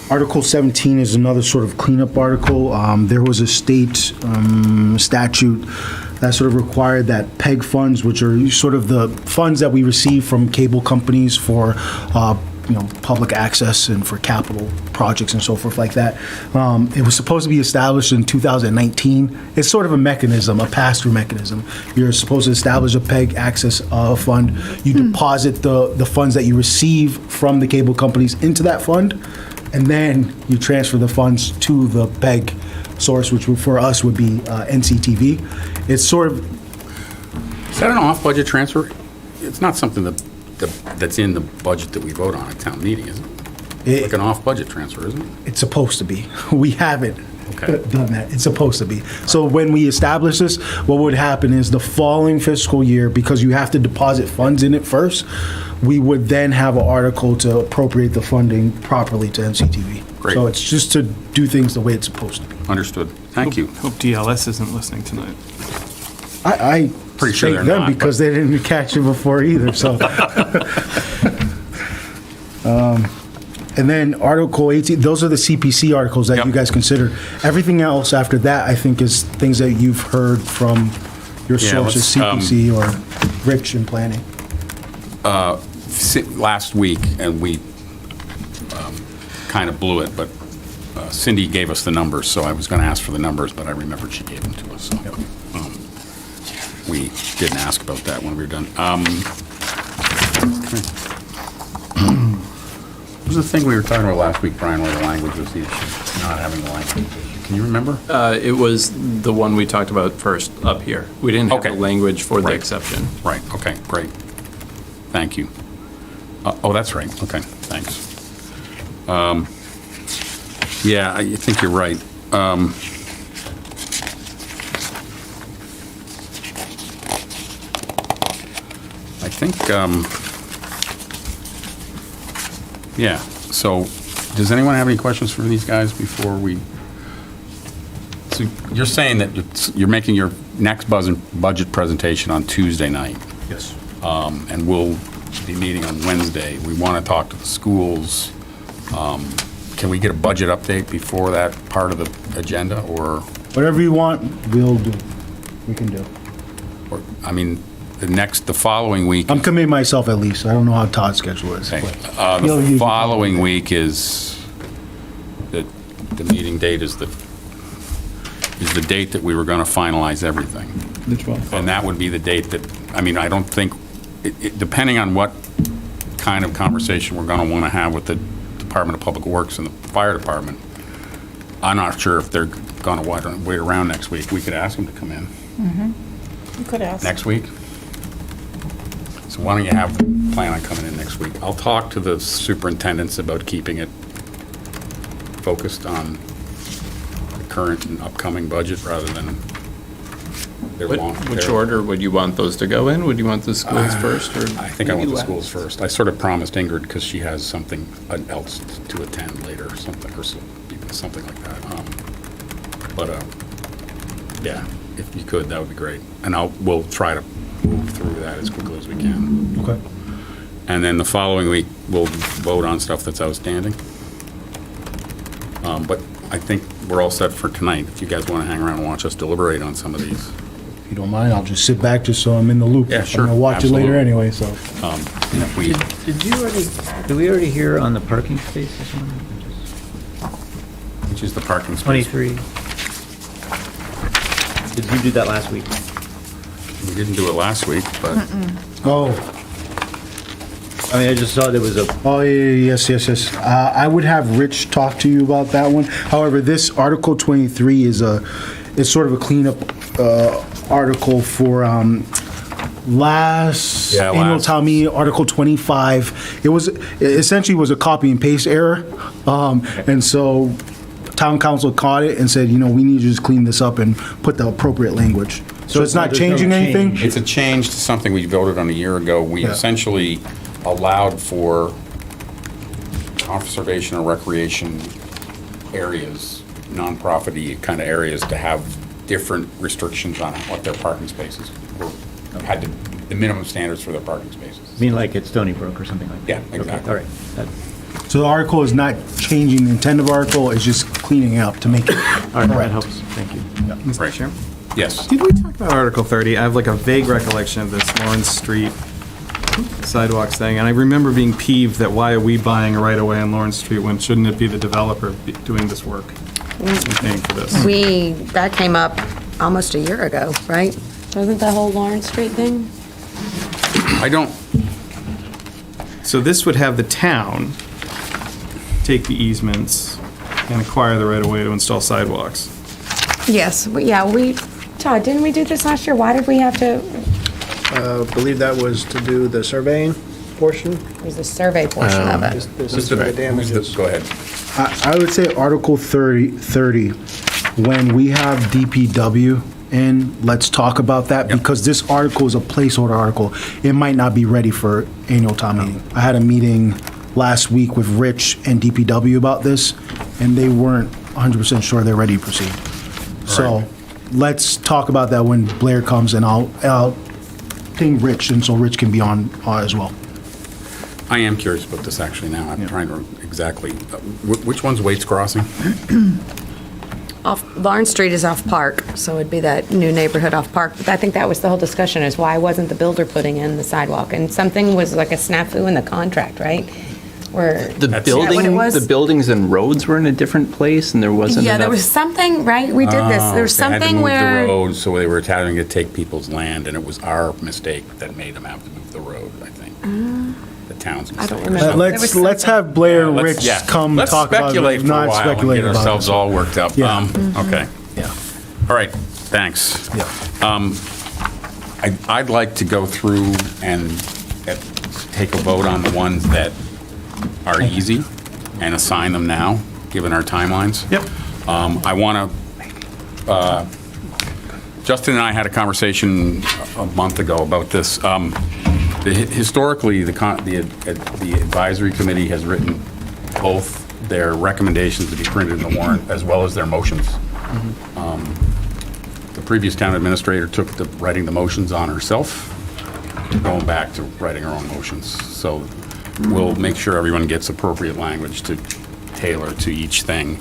Speaker 7: Article 17 is another sort of cleanup article. There was a state statute that sort of required that PEG funds, which are sort of the funds that we receive from cable companies for, public access and for capital projects and so forth like that. It was supposed to be established in 2019. It's sort of a mechanism, a pass-through mechanism. You're supposed to establish a PEG access fund. You deposit the funds that you receive from the cable companies into that fund, and then you transfer the funds to the PEG source, which for us would be NCTV. It's sort of
Speaker 1: Is that an off-budget transfer? It's not something that's in the budget that we vote on at town meeting, is it? Like an off-budget transfer, isn't it?
Speaker 7: It's supposed to be. We haven't
Speaker 1: Okay.
Speaker 7: done that. It's supposed to be. So when we establish this, what would happen is the following fiscal year, because you have to deposit funds in it first, we would then have an article to appropriate the funding properly to NCTV.
Speaker 1: Great.
Speaker 7: So it's just to do things the way it's supposed to be.
Speaker 1: Understood. Thank you.
Speaker 5: Hope DLS isn't listening tonight.
Speaker 7: I
Speaker 1: Pretty sure
Speaker 7: thank
Speaker 1: they're
Speaker 7: them
Speaker 1: not,
Speaker 7: because they didn't catch it before either, so. And then Article 18, those are the CPC articles that
Speaker 1: Yep.
Speaker 7: you guys considered. Everything else after that, I think, is things that you've heard from your
Speaker 1: Yeah,
Speaker 7: sources,
Speaker 1: let's,
Speaker 7: CPC or Rich in planning.
Speaker 1: Last week, and we kind of blew it, but Cindy gave us the numbers, so I was going to ask for the numbers, but I remembered she gave them to us, so we didn't ask about that when we were done. What was the thing we were talking about last week, Brian, where the language was the issue, not having the language issue? Can you remember?
Speaker 6: It was the one we talked about first up here. We didn't have
Speaker 1: Okay.
Speaker 6: the language for the
Speaker 1: Right.
Speaker 6: exception.
Speaker 1: Right, okay, great. Thank you. Oh, that's right, okay, thanks. Yeah, I think you're right. I think, yeah, so, does anyone have any questions for these guys before we? So you're saying that you're making your next budget presentation on Tuesday night?
Speaker 7: Yes.
Speaker 1: And we'll be meeting on Wednesday. We want to talk to the schools. Can we get a budget update before that part of the agenda, or,
Speaker 7: Whatever you want, we'll do. We can do.
Speaker 1: I mean, the following week?
Speaker 7: I'm committing myself at least. I don't know how Todd's schedule is.
Speaker 1: Okay.
Speaker 7: but he'll
Speaker 1: The
Speaker 7: use-
Speaker 1: following week is, the meeting date is the date that we were going to finalize everything.
Speaker 5: The 12th.
Speaker 1: And that would be the date that, I mean, I don't think, depending on what kind of conversation we're going to want to have with the Department of Public Works and the Fire Department, I'm not sure if they're going to wait around next week. We could ask them to come in.
Speaker 11: You could ask.
Speaker 1: Next week? So why don't you plan on coming in next week? I'll talk to the superintendents about keeping it focused on the current and upcoming budget rather than their
Speaker 6: Which order would you want those to go in? Would you want the schools first, or?
Speaker 1: I think I want the schools first. I sort of promised Ingrid, because she has something else to attend later, or something, or even something like that. Yeah, if you could, that would be great. And we'll try to move through that as quickly as we can.
Speaker 7: Okay.
Speaker 1: And then the following week, we'll vote on stuff that's outstanding. But I think we're all set for tonight. If you guys want to hang around and watch us deliberate on some of these.
Speaker 7: If you don't mind, I'll just sit back just so I'm in the loop.
Speaker 1: Yeah, sure.
Speaker 7: I'm gonna watch it later
Speaker 1: Absolutely.
Speaker 7: anyway, so.
Speaker 1: And if we,
Speaker 3: Did we already hear on the parking spaces one?
Speaker 1: which is the parking space.
Speaker 3: 23. Did you do that last week?
Speaker 1: We didn't do it last week, but
Speaker 7: Oh,
Speaker 3: I mean, I just saw there was a,
Speaker 7: oh, yeah, yes. I would have Rich talk to you about that one. However, this Article 23 is sort of a cleanup article for last
Speaker 1: Yeah,
Speaker 7: annual
Speaker 1: last.
Speaker 7: town meeting, Article 25. It essentially was a copy and paste error. And so town council caught it and said, we need to just clean this up and put the appropriate language. So it's not
Speaker 3: there's no
Speaker 7: changing anything?
Speaker 3: change.
Speaker 1: it's a change to something we voted on a year ago. We
Speaker 7: Yeah.
Speaker 1: essentially allowed for conservation or recreation areas, nonprofit-y kind of areas, to have different restrictions on what their parking spaces were, the minimum standards for their parking spaces.
Speaker 3: I mean, like at Stony Brook or something like that?
Speaker 1: Yeah,
Speaker 3: Okay,
Speaker 1: exactly.
Speaker 3: all right. That-
Speaker 7: So the article is not changing the intent of article, it's just cleaning it up to make it
Speaker 3: All right, that
Speaker 7: correct.
Speaker 3: helps. Thank you.
Speaker 5: Mr.
Speaker 1: Right.
Speaker 5: Chairman?
Speaker 1: Yes.
Speaker 5: Did we talk about Article 30? I have like a vague recollection of this Lawrence Street sidewalks thing, and I remember being peeved that why are we buying a right-of-way on Lawrence Street when shouldn't it be the developer doing this work and paying for this?
Speaker 9: That came up almost a year ago, right? Wasn't the whole Lawrence Street thing?
Speaker 1: I don't,
Speaker 5: So this would have the town take the easements and acquire the right-of-way to install sidewalks.
Speaker 4: Yes, Todd, didn't we do this last year? Why did we have to,
Speaker 8: believe that was to do the surveying portion.
Speaker 4: There's the survey portion of it.
Speaker 8: This is for the damages.
Speaker 1: Go ahead.
Speaker 7: I would say Article 30, when we have DPW in, let's talk about that,
Speaker 1: Yep.
Speaker 7: because this article is a placeholder article. It might not be ready for annual town meeting. I had a meeting last week with Rich and DPW about this, and they weren't 100% sure they're ready to proceed. So let's talk about that when Blair comes, and I'll ping Rich, and so Rich can be on as well.
Speaker 1: I am curious about this actually now. I'm trying to exactly, which one's Waits Crossing?
Speaker 4: Off, Lawrence Street is off Park, so it'd be that new neighborhood off Park. But I think that was the whole discussion, is why wasn't the builder putting in the sidewalk? And something was like a snafu in the contract, right? Where,
Speaker 6: The
Speaker 4: what it was?
Speaker 6: the buildings and roads were in a different place, and there wasn't
Speaker 4: yeah, there
Speaker 6: enough-
Speaker 4: was something, right? We did this. There was
Speaker 1: They had to
Speaker 4: something
Speaker 1: move
Speaker 4: where.
Speaker 1: the road, so they were having to take people's land, and it was our mistake that made them have to move the road, I think. The town's mistake.
Speaker 4: don't remember. There was
Speaker 7: Let's have Blair and
Speaker 1: Let's-
Speaker 7: Rich
Speaker 1: yeah.
Speaker 7: come
Speaker 1: Let's
Speaker 7: talk about
Speaker 1: speculate
Speaker 7: it,
Speaker 1: for a
Speaker 7: not
Speaker 1: while and
Speaker 7: speculate
Speaker 1: get
Speaker 7: about
Speaker 1: ourselves
Speaker 7: it.
Speaker 1: all worked up.
Speaker 7: Yeah.
Speaker 1: Okay.
Speaker 7: Yeah.
Speaker 1: All right, thanks.
Speaker 7: Yeah.
Speaker 1: I'd like to go through and take a vote on the ones that are easy and assign them now, given our timelines.
Speaker 5: Yep.
Speaker 1: I want to, Justin and I had a conversation a month ago about this. Historically, the advisory committee has written both their recommendations to be printed in the warrant as well as their motions. The previous town administrator took the writing the motions on herself, going back to writing her own motions. So we'll make sure everyone gets appropriate language to tailor to each thing.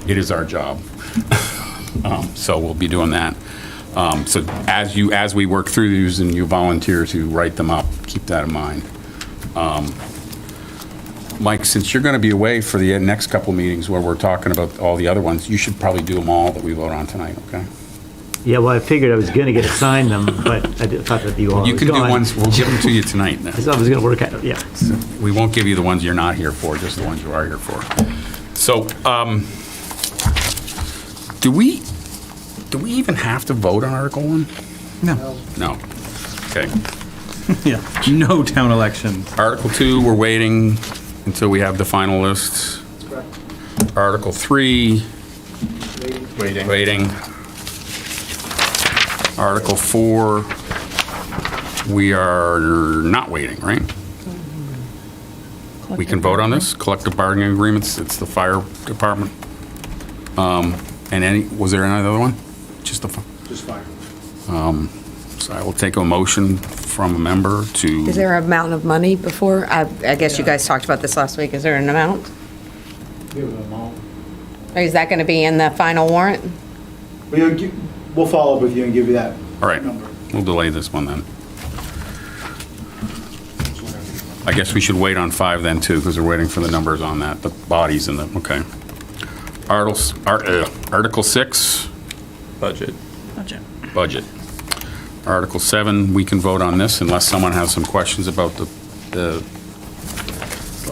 Speaker 1: It is our job. So we'll be doing that. So as we work through these and you volunteer to write them up, keep that in mind. Mike, since you're going to be away for the next couple meetings where we're talking about all the other ones, you should probably do them all that we vote on tonight, okay?
Speaker 3: Yeah, well, I figured I was going to get assigned them, but I thought that you all
Speaker 1: You
Speaker 3: was
Speaker 1: can do
Speaker 3: gone.
Speaker 1: ones, we'll give them to you tonight.
Speaker 3: I thought it was going to work out, yeah.
Speaker 1: We won't give you the ones you're not here for, just the ones you are here for. So, do we even have to vote on Article 1?
Speaker 5: No.
Speaker 1: No. Okay.
Speaker 5: Yeah. No town election.
Speaker 1: Article 2, we're waiting until we have the final list. Article 3, waiting. Article 4, we are not waiting, right? We can vote on this, collective bargaining agreements, it's the fire department. And was there another one? Just the fire?
Speaker 7: Just fire.
Speaker 1: So I will take a motion from a member to.
Speaker 4: Is there an amount of money before? I guess you guys talked about this last week. Is there an amount? Or is that going to be in the final warrant?
Speaker 7: We'll follow up with you and give you that.
Speaker 1: All right, we'll delay this one then. I guess we should wait on 5 then too, because we're waiting for the numbers on that, the bodies and the, okay. Article 6,
Speaker 6: budget.
Speaker 1: budget. Article 7, we can vote on this unless someone has some questions about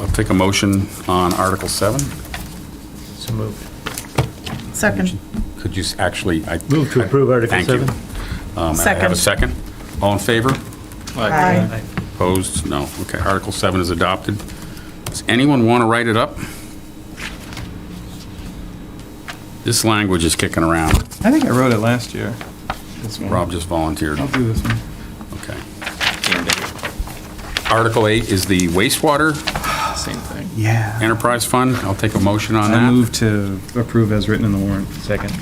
Speaker 1: I'll take a motion on Article 7.
Speaker 3: So moved.
Speaker 11: Second.
Speaker 1: Could you actually?
Speaker 3: Move to approve Article
Speaker 1: Thank you.
Speaker 3: 7.
Speaker 1: I have a second. All in favor?
Speaker 11: Aye.
Speaker 1: Opposed? No. Okay, Article 7 is adopted. Does anyone want to write it up? This language is kicking around.
Speaker 5: I think I wrote it last year. This one.
Speaker 1: Rob just volunteered.
Speaker 5: I'll do this one.
Speaker 1: Okay. Article 8 is the wastewater
Speaker 6: Same thing.
Speaker 5: Yeah.
Speaker 1: enterprise fund. I'll take a motion on
Speaker 5: I
Speaker 1: that.
Speaker 5: move to approve as written in the warrant.
Speaker 3: Second.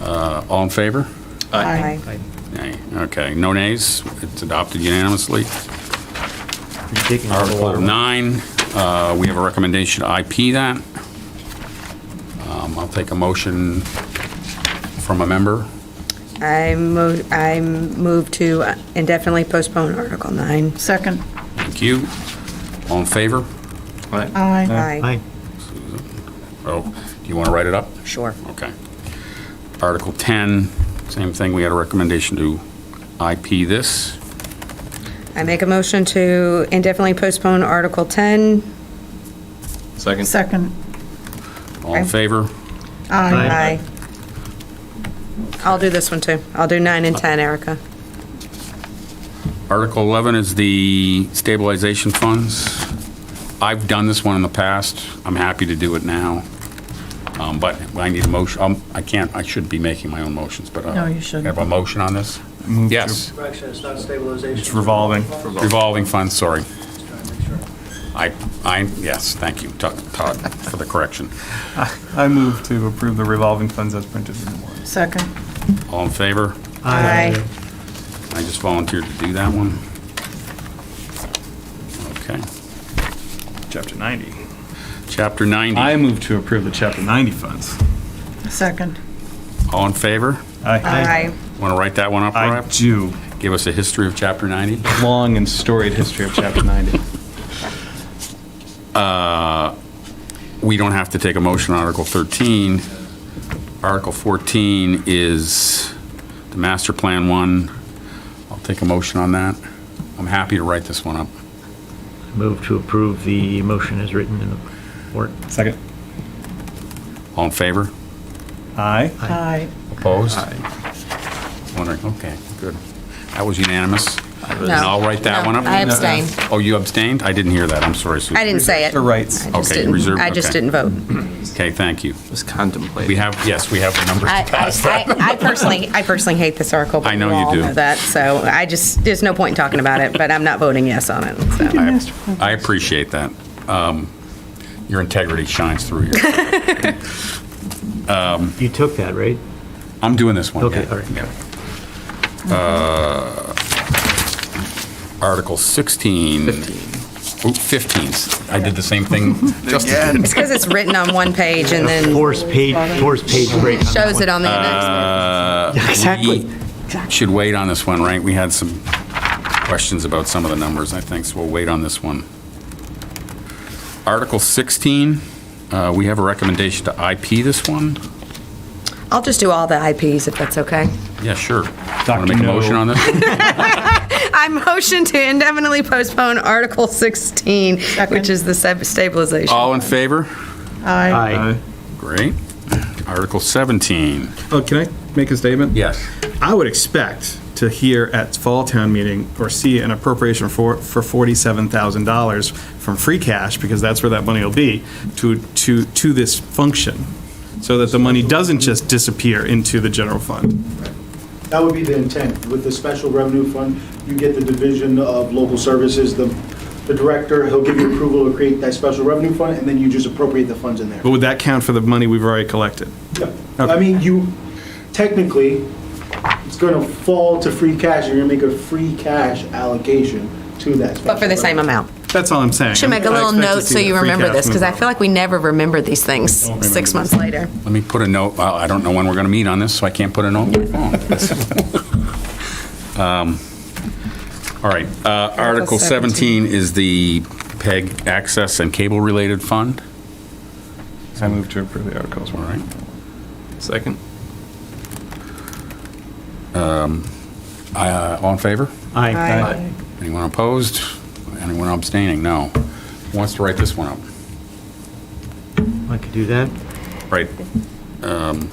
Speaker 1: All in favor?
Speaker 11: Aye.
Speaker 1: Nay. Okay, no nays. It's adopted unanimously.
Speaker 3: You're taking all the
Speaker 1: Article
Speaker 3: water.
Speaker 1: 9, we have a recommendation to IP that. I'll take a motion from a member.
Speaker 4: I move to indefinitely postpone Article 9.
Speaker 11: Second.
Speaker 1: Thank you. All in favor?
Speaker 11: Aye.
Speaker 3: Aye.
Speaker 1: Oh, do you want to write it up?
Speaker 9: Sure.
Speaker 1: Okay. Article 10, same thing, we had a recommendation to IP this.
Speaker 4: I make a motion to indefinitely postpone Article 10.
Speaker 6: Second.
Speaker 11: Second.
Speaker 1: All in favor?
Speaker 11: Aye.
Speaker 4: Aye. I'll do this one too. I'll do 9 and 10, Erica.
Speaker 1: Article 11 is the stabilization funds. I've done this one in the past. I'm happy to do it now. But I need a motion. I shouldn't be making my own motions, but.
Speaker 11: No, you shouldn't.
Speaker 1: Have a motion on this?
Speaker 5: Move to-
Speaker 1: Yes.
Speaker 8: Correction, it's not stabilization.
Speaker 5: It's revolving.
Speaker 1: Revolving funds, sorry.
Speaker 8: Just trying to make sure.
Speaker 1: Yes, thank you, Todd, for the correction.
Speaker 5: I move to approve the revolving funds as printed in the warrant.
Speaker 11: Second.
Speaker 1: All in favor?
Speaker 4: Aye.
Speaker 1: I just volunteered to do that one. Okay.
Speaker 5: Chapter 90.
Speaker 1: Chapter 90.
Speaker 5: I move to approve the Chapter 90 funds.
Speaker 11: Second.
Speaker 1: All in favor?
Speaker 4: Aye.
Speaker 1: Want to write that one up,
Speaker 5: I
Speaker 1: Rob?
Speaker 5: do.
Speaker 1: Give us a history of Chapter 90?
Speaker 5: Long and storied history of Chapter 90.
Speaker 1: We don't have to take a motion on Article 13. Article 14 is the master plan one. I'll take a motion on that. I'm happy to write this one up.
Speaker 3: Move to approve the motion as written in the warrant.
Speaker 5: Second.
Speaker 1: All in favor?
Speaker 5: Aye.
Speaker 11: Aye.
Speaker 1: Opposed? Wondering, okay, good. That was unanimous. And I'll write that one up.
Speaker 4: I abstained.
Speaker 1: Oh, you abstained? I didn't hear that. I'm sorry, Susan.
Speaker 4: I didn't say it.
Speaker 5: The rights.
Speaker 4: I just
Speaker 1: Okay,
Speaker 4: didn't-
Speaker 1: reserve,
Speaker 4: I just
Speaker 1: okay.
Speaker 4: didn't vote.
Speaker 1: Okay, thank you.
Speaker 6: Was contemplating.
Speaker 1: We have the numbers to pass that.
Speaker 4: I personally hate this article, but
Speaker 1: I know
Speaker 4: you
Speaker 1: you
Speaker 4: all
Speaker 1: do.
Speaker 4: know that, so there's no point in talking about it, but I'm not voting yes on it, so.
Speaker 1: I appreciate that. Your integrity shines through here.
Speaker 3: You took that, right?
Speaker 1: I'm doing this one.
Speaker 3: Okay,
Speaker 1: yeah,
Speaker 3: all right.
Speaker 1: yeah. Article 16. 15. I did the same thing just again.
Speaker 4: It's because it's written on one page and then
Speaker 3: Force page break.
Speaker 4: shows it on the index.
Speaker 3: Exactly.
Speaker 1: We should wait on this one, right? We had some questions about some of the numbers, I think, so we'll wait on this one. Article 16, we have a recommendation to IP this one.
Speaker 4: I'll just do all the IPs if that's okay.
Speaker 1: Yeah, sure.
Speaker 5: Dr.
Speaker 1: Want to make a
Speaker 5: No.
Speaker 1: motion on this?
Speaker 4: I motion to indefinitely postpone Article 16, which is the stabilization.
Speaker 1: All in favor?
Speaker 11: Aye.
Speaker 3: Aye.
Speaker 1: Great. Article 17.
Speaker 5: Oh, can I make a statement?
Speaker 1: Yes.
Speaker 5: I would expect to hear at fall town meeting or see an appropriation for $47,000 from free cash, because that's where that money will be, to this function, so that the money doesn't just disappear into the general fund.
Speaker 7: That would be the intent. With the special revenue fund, you get the division of local services, the director, he'll give you approval to create that special revenue fund, and then you just appropriate the funds in there.
Speaker 5: But would that count for the money we've already collected?
Speaker 7: Yeah.
Speaker 5: Okay.
Speaker 7: I mean, technically, it's gonna fall to free cash, you're gonna make a free cash allocation to that special.
Speaker 4: But for the same
Speaker 7: revenue.
Speaker 4: amount.
Speaker 5: That's all I'm saying.
Speaker 4: Should make a
Speaker 5: I
Speaker 4: little
Speaker 5: expect to
Speaker 4: note
Speaker 5: see
Speaker 4: so
Speaker 5: the
Speaker 4: you
Speaker 5: free
Speaker 4: remember
Speaker 5: cash
Speaker 4: this, because I
Speaker 5: move
Speaker 4: feel like we never remember these things 6 months later.
Speaker 1: Let me put a note. Well, I don't know when we're going to meet on this, so I can't put a note on my phone. All right. Article 17 is the PEG access and cable-related fund.
Speaker 5: I move to approve the articles.
Speaker 1: All right.
Speaker 6: Second.
Speaker 1: All in favor?
Speaker 3: Aye.
Speaker 1: Anyone opposed? Anyone abstaining? No. Who wants to write this one up?
Speaker 3: I could do that.
Speaker 1: Right. Trying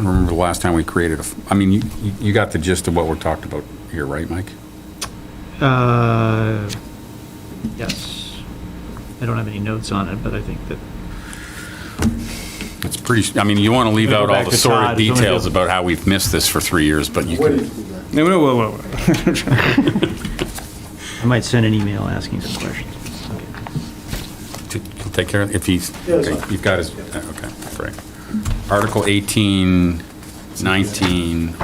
Speaker 1: to remember the last time we created I mean, you got the gist of what we're talking about here, right, Mike?
Speaker 3: Yes. I don't have any notes on it, but I think that
Speaker 1: It's pretty, I mean, you want to leave
Speaker 3: Go
Speaker 1: out all
Speaker 3: back
Speaker 1: the
Speaker 3: to
Speaker 1: sordid
Speaker 3: Todd, if you wanna
Speaker 1: details
Speaker 3: do-
Speaker 1: about how we've missed this for 3 years, but you
Speaker 7: Wait,
Speaker 1: can,
Speaker 5: No.
Speaker 3: I might send an email asking some questions.
Speaker 1: take care of, if he's,
Speaker 7: Yeah, that's
Speaker 1: okay,
Speaker 7: fine.
Speaker 1: you've got his, okay, great. Article 18, 19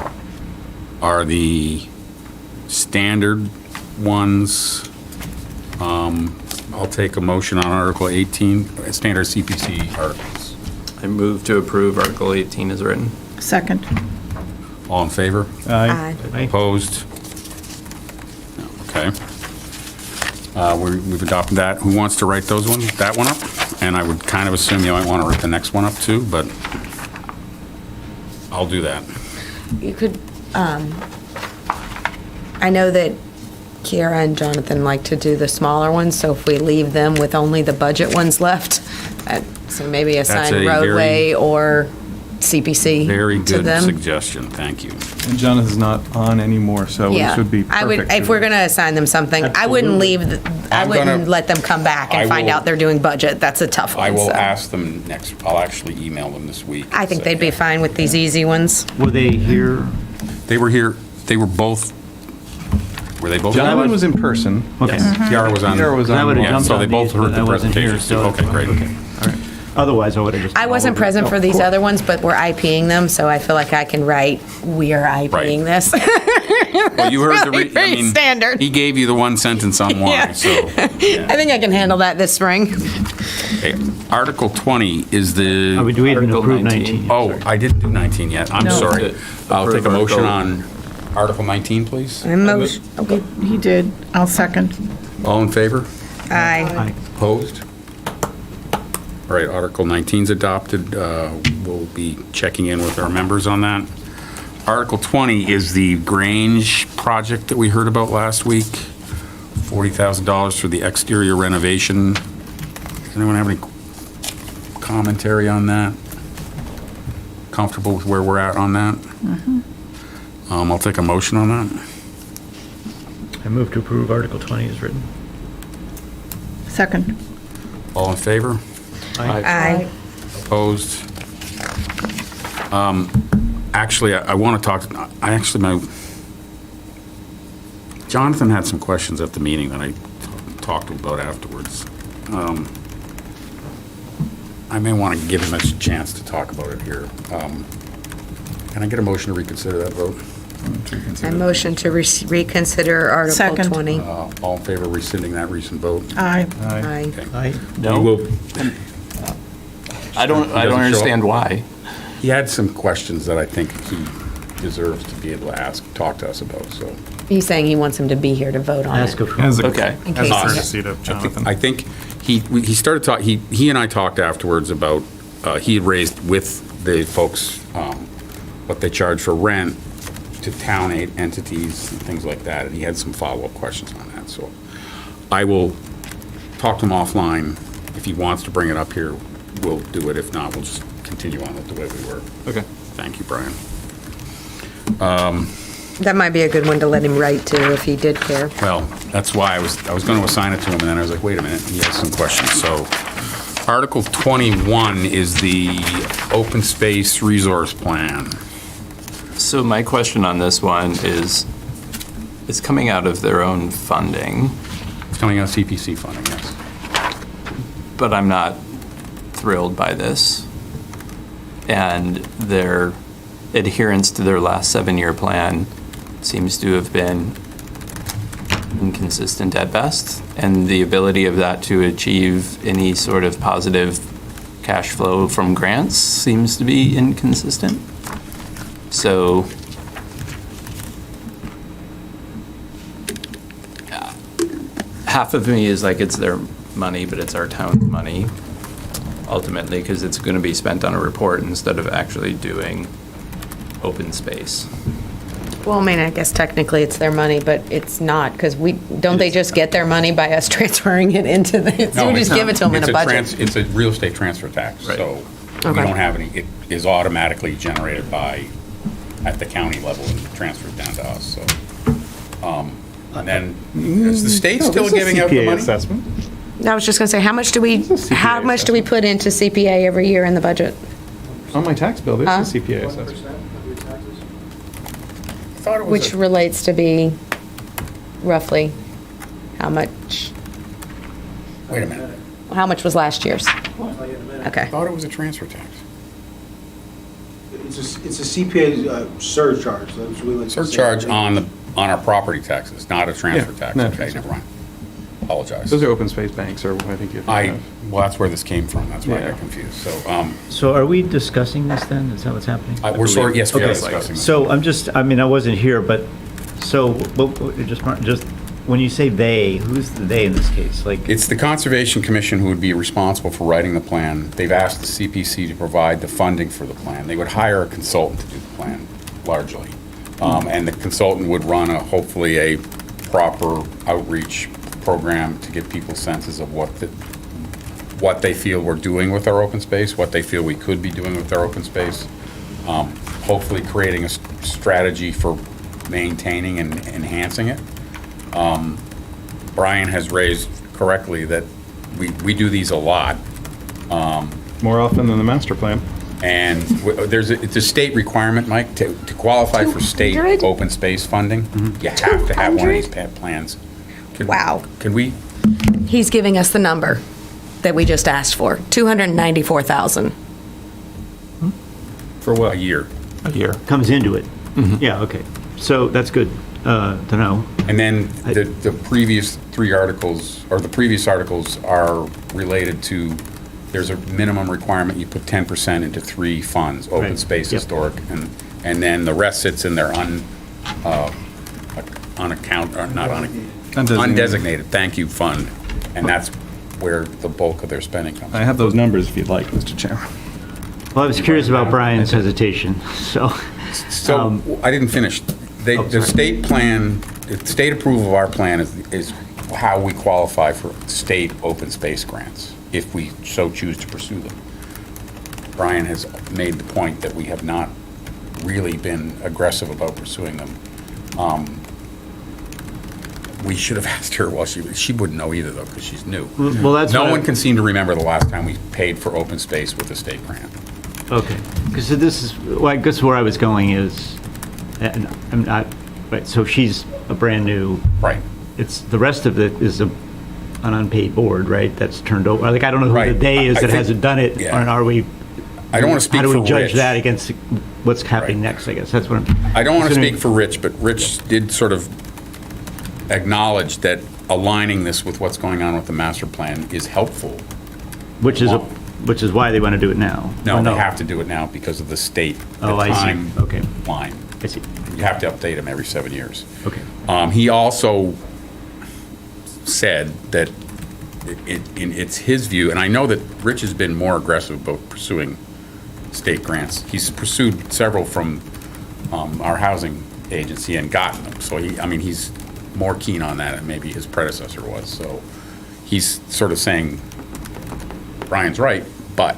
Speaker 1: are the standard ones. I'll take a motion on Article 18, standard CPC articles.
Speaker 6: I move to approve Article 18 as written.
Speaker 11: Second.
Speaker 1: All in favor?
Speaker 5: Aye.
Speaker 3: Aye.
Speaker 1: Opposed? No, okay. We've adopted that. Who wants to write that one up? And I would kind of assume you might want to write the next one up too, but I'll do that.
Speaker 4: You could, I know that Kiera and Jonathan like to do the smaller ones, so if we leave them with only the budget ones left, so maybe a
Speaker 1: That's
Speaker 4: signed
Speaker 1: a very-
Speaker 4: roadway or
Speaker 9: CPC
Speaker 1: Very
Speaker 9: to
Speaker 1: good
Speaker 9: them.
Speaker 1: suggestion, thank you.
Speaker 5: And Jonathan's not on anymore, so
Speaker 9: Yeah.
Speaker 5: it should be
Speaker 9: I would,
Speaker 5: perfect.
Speaker 9: if we're going to assign them something, I wouldn't leave, I
Speaker 1: I'm
Speaker 9: wouldn't
Speaker 1: gonna-
Speaker 9: let them come back
Speaker 1: I
Speaker 9: and find
Speaker 1: will-
Speaker 9: out they're doing budget. That's a tough one.
Speaker 1: I will
Speaker 9: so.
Speaker 1: ask them next, I'll actually email them this week.
Speaker 9: I think they'd be fine with these easy ones.
Speaker 3: Were they here?
Speaker 1: They were here, they were both, were they both?
Speaker 5: Jonathan was in person.
Speaker 3: Okay.
Speaker 1: Tiara was on.
Speaker 5: Tiara was
Speaker 3: I
Speaker 5: on.
Speaker 3: would've
Speaker 1: Yeah,
Speaker 3: jumped
Speaker 1: so
Speaker 3: on
Speaker 1: they both
Speaker 3: these,
Speaker 1: heard
Speaker 3: but
Speaker 1: the
Speaker 3: I wasn't here,
Speaker 1: presentations too.
Speaker 3: so-
Speaker 1: Okay, great.
Speaker 3: All right. Otherwise, I would have just.
Speaker 9: I wasn't
Speaker 3: all over it.
Speaker 9: present
Speaker 3: Oh,
Speaker 9: for
Speaker 3: of
Speaker 9: these
Speaker 3: course.
Speaker 9: other ones, but we're IPing them, so I feel like I can write, we are IPing this.
Speaker 1: Well, you heard the,
Speaker 9: Really pretty standard.
Speaker 1: he gave you the one sentence on why,
Speaker 9: Yeah.
Speaker 1: so.
Speaker 9: I think I can handle that this spring.
Speaker 1: Okay. Article 20 is the.
Speaker 3: Oh, do we even
Speaker 6: Article
Speaker 3: approve
Speaker 6: 19.
Speaker 3: 19? yet?
Speaker 1: Oh,
Speaker 3: Sorry.
Speaker 1: I didn't do 19 yet. I'm
Speaker 11: No.
Speaker 1: sorry. I'll take a
Speaker 6: Approve
Speaker 1: motion
Speaker 6: Article-
Speaker 1: on Article 19, please.
Speaker 9: Motion, okay.
Speaker 11: He did. I'll second.
Speaker 1: All in favor?
Speaker 9: Aye.
Speaker 3: Aye.
Speaker 1: Opposed? All right, Article 19 is adopted. We'll be checking in with our members on that. Article 20 is the Grange project that we heard about last week. $40,000 for the exterior renovation. Does anyone have any commentary on that? Comfortable with where we're at on that? I'll take a motion on that.
Speaker 3: I move to approve Article 20 as written.
Speaker 11: Second.
Speaker 1: All in favor?
Speaker 9: Aye.
Speaker 1: Opposed? Actually, I want to talk, Jonathan had some questions at the meeting that I talked to him about afterwards. I may want to give him a chance to talk about it here. Can I get a motion to reconsider that vote?
Speaker 9: I motion to reconsider Article
Speaker 11: Second.
Speaker 9: 20.
Speaker 1: All in favor of rescinding that recent vote?
Speaker 11: Aye.
Speaker 9: Aye.
Speaker 1: Okay.
Speaker 3: Aye.
Speaker 1: We will-
Speaker 6: I don't
Speaker 1: He doesn't show
Speaker 6: understand
Speaker 1: up?
Speaker 6: why.
Speaker 1: He had some questions that I think he deserves to be able to talk to us about, so.
Speaker 9: He's saying he wants him to be here to vote on
Speaker 3: Ask
Speaker 9: it.
Speaker 3: of
Speaker 5: As a,
Speaker 6: Okay.
Speaker 9: In
Speaker 5: as a
Speaker 9: case-
Speaker 5: courtesy to Jonathan.
Speaker 1: I think he started talking, he and I talked afterwards about, he had raised with the folks, what they charge for rent to town entities and things like that, and he had some follow-up questions on that, so I will talk to him offline. If he wants to bring it up here, we'll do it. If not, we'll just continue on with the way we were.
Speaker 5: Okay.
Speaker 1: Thank you, Brian.
Speaker 9: That might be a good one to let him write to if he did care.
Speaker 1: Well, that's why I was going to assign it to him, and then I was like, wait a minute, he has some questions. So Article 21 is the open space resource plan.
Speaker 6: So my question on this one is, it's coming out of their own funding,
Speaker 1: It's coming out of CPC funding, yes.
Speaker 6: but I'm not thrilled by this. And their adherence to their last 7-year plan seems to have been inconsistent at best. And the ability of that to achieve any sort of positive cash flow from grants seems to be inconsistent. So half of me is like, it's their money, but it's our town's money ultimately, because it's going to be spent on a report instead of actually doing open space.
Speaker 9: Well, I mean, I guess technically it's their money, but it's not, because don't they just get their money by us transferring it into the,
Speaker 1: No,
Speaker 9: we
Speaker 1: it's
Speaker 9: just give it to them in
Speaker 1: it's
Speaker 9: a budget?
Speaker 1: It's a real estate transfer tax,
Speaker 6: Right.
Speaker 1: so we
Speaker 9: Okay.
Speaker 1: don't have any, it is automatically generated at the county level and transferred down to us, so. And then, is the state still giving out the
Speaker 5: CPA
Speaker 1: money?
Speaker 5: assessment.
Speaker 4: I was just gonna say, how much do we put into CPA every year in the budget?
Speaker 5: On my tax bill, there's
Speaker 4: Huh?
Speaker 5: a CPA assessment.
Speaker 1: I thought it was
Speaker 4: Which relates to be roughly how much,
Speaker 1: Wait a minute,
Speaker 4: how much was last year's?
Speaker 1: I
Speaker 4: Okay.
Speaker 1: thought it was a transfer tax.
Speaker 7: It's a CPA surcharge. That's what we like to say.
Speaker 1: Surcharge on our property taxes, not a transfer
Speaker 5: Yeah,
Speaker 1: tax.
Speaker 5: not
Speaker 1: Okay,
Speaker 5: transfer.
Speaker 1: never mind. Apologize.
Speaker 5: Those are open space banks, or I think you.
Speaker 1: Well, that's where this came from, that's why I
Speaker 5: Yeah.
Speaker 1: got confused, so,
Speaker 3: So are we discussing this then? Is that what's happening?
Speaker 1: we're sorry, yes, we are
Speaker 3: Okay.
Speaker 1: discussing this.
Speaker 3: So I mean, I wasn't here, but, so, just, when you say they, who's the they in this case? Like,
Speaker 1: It's the Conservation Commission who would be responsible for writing the plan. They've asked the CPC to provide the funding for the plan. They would hire a consultant to do the plan, largely. And the consultant would run hopefully a proper outreach program to give people senses of what they feel we're doing with our open space, what they feel we could be doing with our open space. hopefully creating a strategy for maintaining and enhancing it. Brian has raised correctly that we do these a lot.
Speaker 5: More often than the master plan.
Speaker 1: And it's a state requirement, Mike, to qualify for state
Speaker 4: 200?
Speaker 1: open space funding. You have to have one of these plans.
Speaker 4: Wow.
Speaker 1: Can we,
Speaker 9: He's giving us the number that we just asked for, 294,000.
Speaker 5: For what?
Speaker 1: a year?
Speaker 6: A year.
Speaker 3: Comes into it. Yeah, okay. So that's good to know.
Speaker 1: And then the previous three articles, or the previous articles are related to, there's a minimum requirement, you put 10% into three funds, open
Speaker 3: Right.
Speaker 1: space,
Speaker 3: Yep.
Speaker 1: historic, and then the rest sits in their undesignated, thank you, fund. And that's where the bulk of their spending comes
Speaker 5: I
Speaker 1: from.
Speaker 5: have those numbers if you'd like, Mr. Chairman.
Speaker 3: Well, I was curious about Brian's hesitation, so.
Speaker 1: So, I didn't finish. The state plan, the state approval of our plan is how we qualify for state open space grants, if we so choose to pursue them. Brian has made the point that we have not really been aggressive about pursuing them. We should have asked her, well, she wouldn't know either, though, because she's new.
Speaker 3: Well, that's
Speaker 1: No
Speaker 3: what
Speaker 1: one can seem to remember the last time we paid for open space with a state grant.
Speaker 3: Okay, because this is, well, I guess where I was going is, and I'm not, right, so she's a brand-new.
Speaker 1: Right.
Speaker 3: It's, the rest of it is an unpaid board, right, that's turned over, like, I don't know who
Speaker 1: Right.
Speaker 3: the they is
Speaker 1: I
Speaker 3: that
Speaker 1: think-
Speaker 3: hasn't done it,
Speaker 1: yeah.
Speaker 3: and are we?
Speaker 1: I don't want to speak for
Speaker 3: How do we
Speaker 1: Rich.
Speaker 3: judge that against what's happening
Speaker 1: Right.
Speaker 3: next, I guess, that's what I'm.
Speaker 1: I don't want to
Speaker 3: considering-
Speaker 1: speak for Rich, but Rich did sort of acknowledge that aligning this with what's going on with the master plan is helpful.
Speaker 3: Which is why they want to do it now.
Speaker 1: No,
Speaker 3: Or
Speaker 1: they have to do it now because of the state, the
Speaker 3: Oh, I see. Okay.
Speaker 1: timeline.
Speaker 3: I see,
Speaker 1: You have to update them every 7 years.
Speaker 3: okay.
Speaker 1: He also said that it's his view, and I know that Rich has been more aggressive about pursuing state grants. He's pursued several from our housing agency and gotten them. So he's more keen on that than maybe his predecessor was. So he's sort of saying, Brian's right, but,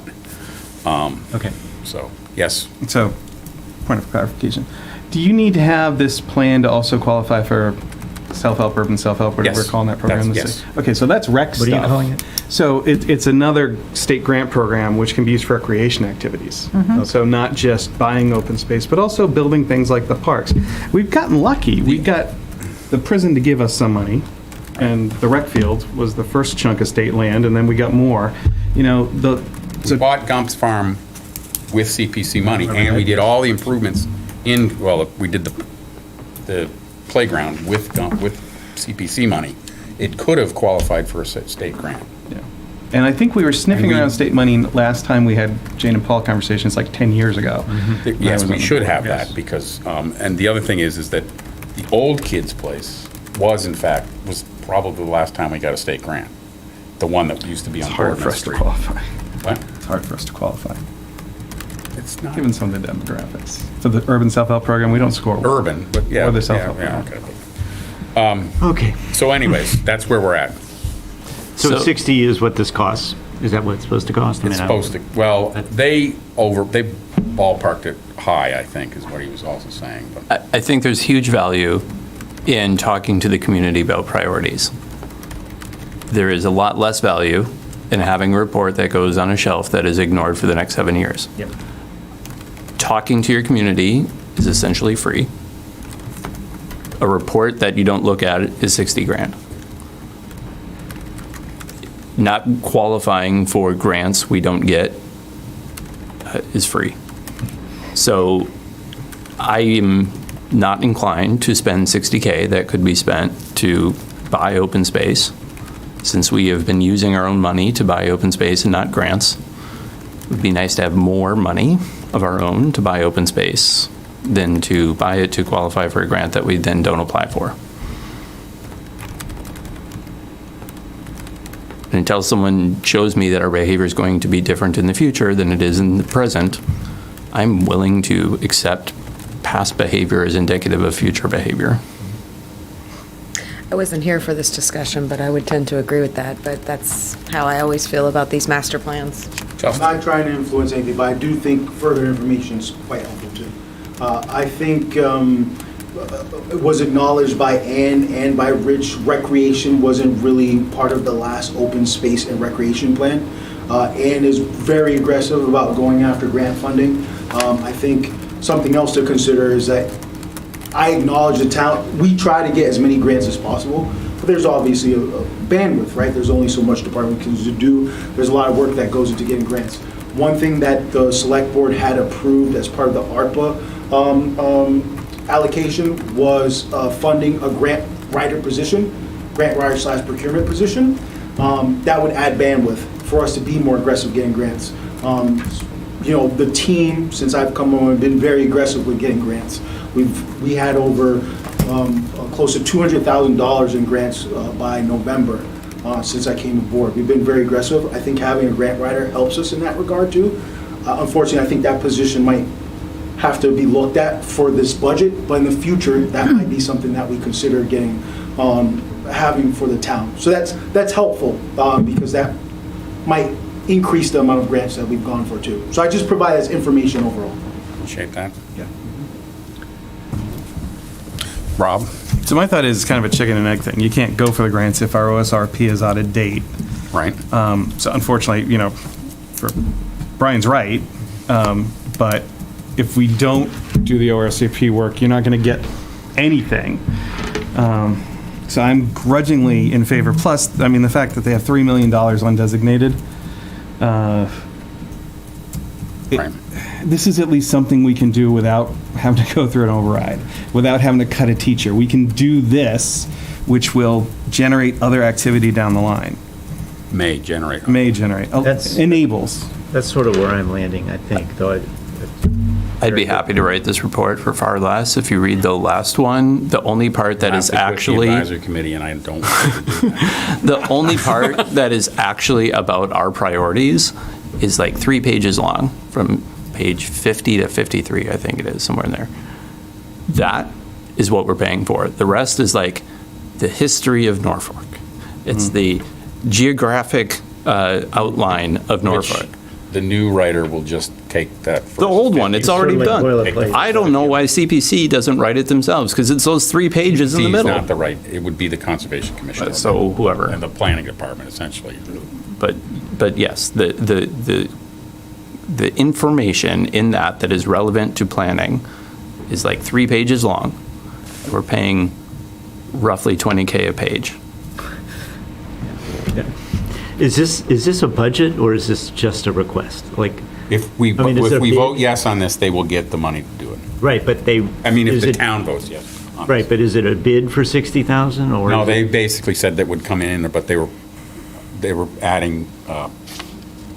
Speaker 3: Okay.
Speaker 1: so, yes.
Speaker 5: So, point of clarification. Do you need to have this plan to also qualify for self-help, urban self-help, whatever
Speaker 1: Yes.
Speaker 5: we're calling that program? in the
Speaker 1: Yes.
Speaker 5: state? Okay, so that's rec stuff.
Speaker 3: What are you calling it?
Speaker 5: So it's another state grant program which can be used for recreation activities. So not just buying open space, but also building things like the parks. We've gotten lucky. We got the prison to give us some money, and the rec field was the first chunk of state land, and then we got more. You know,
Speaker 1: We bought Gump's Farm with CPC money, and we did all the improvements we did the playground with CPC money. It could have qualified for a state grant.
Speaker 5: Yeah. And I think we were sniffing
Speaker 1: And we-
Speaker 5: around state money last time we had Jane and Paul conversations, like 10 years ago.
Speaker 1: Yes,
Speaker 5: was
Speaker 1: we
Speaker 5: on the
Speaker 1: should
Speaker 5: board,
Speaker 1: have
Speaker 5: yes.
Speaker 1: that, because, and the other thing is that the old kids' place was probably the last time we got a state grant. The one that used to be on
Speaker 5: It's hard
Speaker 1: Boardman
Speaker 5: for us to
Speaker 1: Street.
Speaker 5: qualify.
Speaker 1: What?
Speaker 5: It's hard for us to qualify,
Speaker 1: It's not
Speaker 5: given some of the demographics. For the urban self-help program, we don't score well.
Speaker 1: urban, but yeah.
Speaker 5: Or the
Speaker 1: yeah,
Speaker 5: self-help
Speaker 1: yeah,
Speaker 5: program.
Speaker 1: okay.
Speaker 3: Okay,
Speaker 1: So anyways, that's where we're at.
Speaker 3: so
Speaker 6: So-
Speaker 3: 60 is what this costs? Is that what it's supposed to cost? I
Speaker 1: It's
Speaker 3: mean, I-
Speaker 1: supposed to, well, they ballparked it high, I think, is what he was also saying, but.
Speaker 6: I think there's huge value in talking to the community about priorities. There is a lot less value in having a report that goes on a shelf that is ignored for the next 7 years.
Speaker 3: Yep.
Speaker 6: Talking to your community is essentially free. A report that you don't look at is 60 grand. Not qualifying for grants we don't get is free. So I am not inclined to spend 60K that could be spent to buy open space, since we have been using our own money to buy open space and not grants. It would be nice to have more money of our own to buy open space than to buy it to qualify for a grant that we then don't apply for. And until someone shows me that our behavior is going to be different in the future than it is in the present, I'm willing to accept past behavior as indicative of future behavior.
Speaker 9: I wasn't here for this discussion, but I would tend to agree with that, but that's how I always feel about these master plans.
Speaker 7: I'm not trying to influence anything, but I do think further information is quite helpful too. I think it was acknowledged by Ann and by Rich, recreation wasn't really part of the last open space and recreation plan. Ann is very aggressive about going after grant funding. I think something else to consider is that I acknowledge the town, we try to get as many grants as possible, but there's obviously a bandwidth, right? There's only so much department can do. There's a lot of work that goes into getting grants. One thing that the select board had approved as part of the ARPA allocation was funding a grant writer position, grant writer / procurement position. That would add bandwidth for us to be more aggressive getting grants. You know, the team, since I've come on, been very aggressive with getting grants. We had over close to $200,000 in grants by November since I came aboard. We've been very aggressive. I think having a grant writer helps us in that regard too. Unfortunately, I think that position might have to be looked at for this budget, but in the future, that might be something that we consider getting, having for the town. So that's helpful because that might increase the amount of grants that we've gone for too. So I just provide as information overall.
Speaker 1: Appreciate that.
Speaker 7: Yeah.
Speaker 1: Rob?
Speaker 5: So my thought is kind of a chicken and egg thing. You can't go for the grants if our OSRP is out of date.
Speaker 1: Right.
Speaker 5: So unfortunately, you know, Brian's right, but if we don't do the OSRP work, you're not going to get anything. So I'm grudgingly in favor. Plus, I mean, the fact that they have $3 million undesignated.
Speaker 1: Right.
Speaker 5: This is at least something we can do without having to go through an override, without having to cut a teacher. We can do this, which will generate other activity down the line.
Speaker 1: May generate.
Speaker 5: Enables.
Speaker 3: That's sort of where I'm landing, I think, though.
Speaker 6: I'd be happy to write this report for far less. If you read the last one, the only part that is actually
Speaker 1: The advisory committee, and I don't want to do that.
Speaker 6: the only part that is actually about our priorities is like 3 pages long, from page 50 to 53, I think it is, somewhere in there. That is what we're paying for. The rest is like the history of Norfolk. It's the geographic outline of Norfolk.
Speaker 1: The new writer will just take that.
Speaker 6: The old one, it's already done. I don't know why CPC doesn't write it themselves, because it's those 3 pages in the
Speaker 1: CPC is
Speaker 6: middle.
Speaker 1: not the right, it would be the Conservation Commission.
Speaker 6: So whoever.
Speaker 1: And the Planning Department, essentially.
Speaker 6: But yes, the information in that is relevant to planning is like 3 pages long. We're paying roughly $20K a page.
Speaker 3: Is this a budget or is this just a request? Like,
Speaker 1: If we
Speaker 3: I mean, is it a big-
Speaker 1: vote yes on this, they will get the money to do it.
Speaker 3: right, but they.
Speaker 1: I mean, if
Speaker 3: is
Speaker 1: the
Speaker 3: it-
Speaker 1: town votes yes. on
Speaker 3: Right,
Speaker 1: this.
Speaker 3: but is it a bid for 60,000 or?
Speaker 1: No,
Speaker 3: is
Speaker 1: they
Speaker 3: it-
Speaker 1: basically said that would come in, but they were adding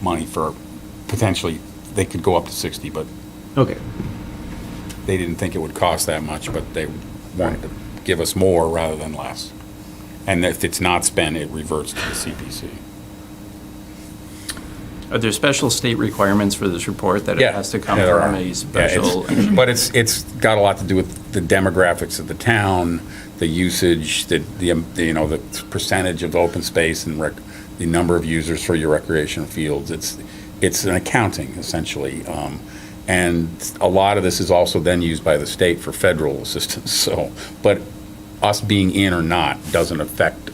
Speaker 1: money for potentially, they could go up to 60, but
Speaker 3: Okay.
Speaker 1: they didn't think it would cost that much, but they wanted to give us more rather than less. And if it's not spent, it reverts to the CPC.
Speaker 6: Are there special state requirements for this report that it has to come
Speaker 1: Yeah, there
Speaker 6: from
Speaker 1: are.
Speaker 6: a
Speaker 1: Yeah,
Speaker 6: special?
Speaker 1: but it's got a lot to do with the demographics of the town, the usage, the percentage of open space and the number of users for your recreational fields. It's an accounting, essentially. And a lot of this is also then used by the state for federal assistance. So, but us being in or not doesn't affect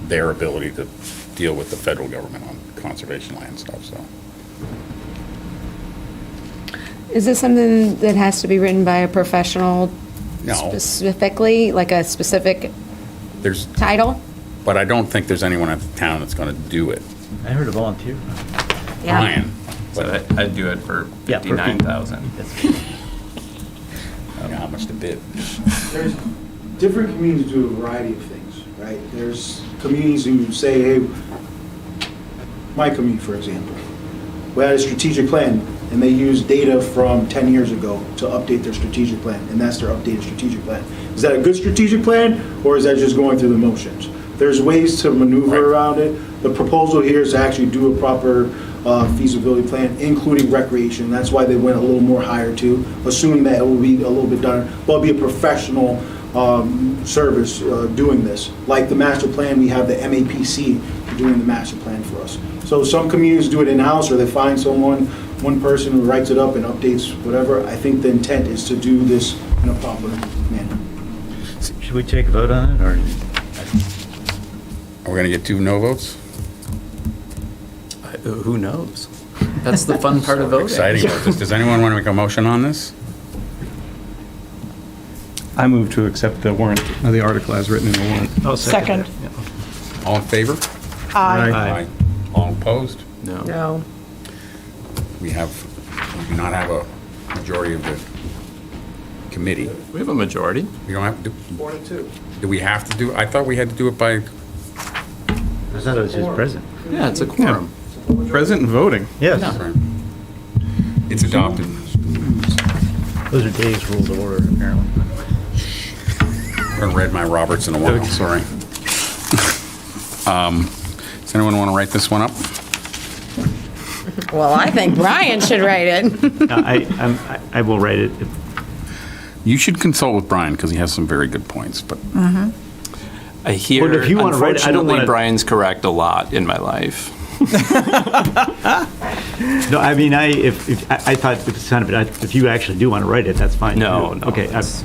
Speaker 1: their ability to deal with the federal government on conservation land stuff, so.
Speaker 9: Is this something that has to be written by a professional
Speaker 1: No,
Speaker 9: specifically, like a specific
Speaker 1: there's,
Speaker 9: title?
Speaker 1: but I don't think there's anyone at the town that's gonna do it.
Speaker 3: I heard a volunteer.
Speaker 1: Brian,
Speaker 6: So I'd do it for
Speaker 3: Yeah, for
Speaker 6: 59,000.
Speaker 1: I don't know how much to bid.
Speaker 7: There's different communities do a variety of things, right? There's communities who say, hey, my community, for example, we had a strategic plan, and they use data from 10 years ago to update their strategic plan, and that's their updated strategic plan. Is that a good strategic plan, or is that just going through the motions? There's ways to maneuver around it. The proposal here is to actually do a proper feasibility plan, including recreation. That's why they went a little more higher too, assuming that it will be a little bit done, but it'll be a professional service doing this. Like the master plan, we have the MAPC doing the master plan for us. So some communities do it in-house, or they find someone, one person who writes it up and updates whatever. I think the intent is to do this in a proper manner.
Speaker 3: Should we take a vote on it, or?
Speaker 1: Are we going to get 2 no votes?
Speaker 6: Who knows? That's the fun part of voting.
Speaker 1: Exciting about this. Does anyone want to make a motion on this?
Speaker 5: I move to accept the warrant, or the article as written in the warrant.
Speaker 3: Oh,
Speaker 11: Second.
Speaker 1: All in favor?
Speaker 11: Aye.
Speaker 1: All opposed?
Speaker 6: No.
Speaker 9: No.
Speaker 1: We do not have a majority of the committee.
Speaker 6: We have a majority.
Speaker 1: We don't have to,
Speaker 8: 4-2.
Speaker 1: do we have to do, I thought we had to do it by,
Speaker 3: I thought it was just present.
Speaker 6: Yeah, it's a quorum.
Speaker 5: Present and voting.
Speaker 3: Yes.
Speaker 1: it's adopted.
Speaker 3: Those are Dave's rules of order, apparently.
Speaker 1: I haven't read my Roberts in a while, sorry. Does anyone want to write this one up?
Speaker 9: Well, I think Brian should write it.
Speaker 3: No, I will write it.
Speaker 1: You should consult with Brian, because he has some very good points, but
Speaker 6: I hear,
Speaker 3: Well, if you wanna write it, I don't
Speaker 6: unfortunately,
Speaker 3: wanna-
Speaker 6: Brian's correct a lot in my life.
Speaker 3: No, I mean, I thought with the sound of it, if you actually do want to write it, that's fine.
Speaker 6: No,
Speaker 3: too.
Speaker 6: no,
Speaker 3: Okay.
Speaker 6: it's-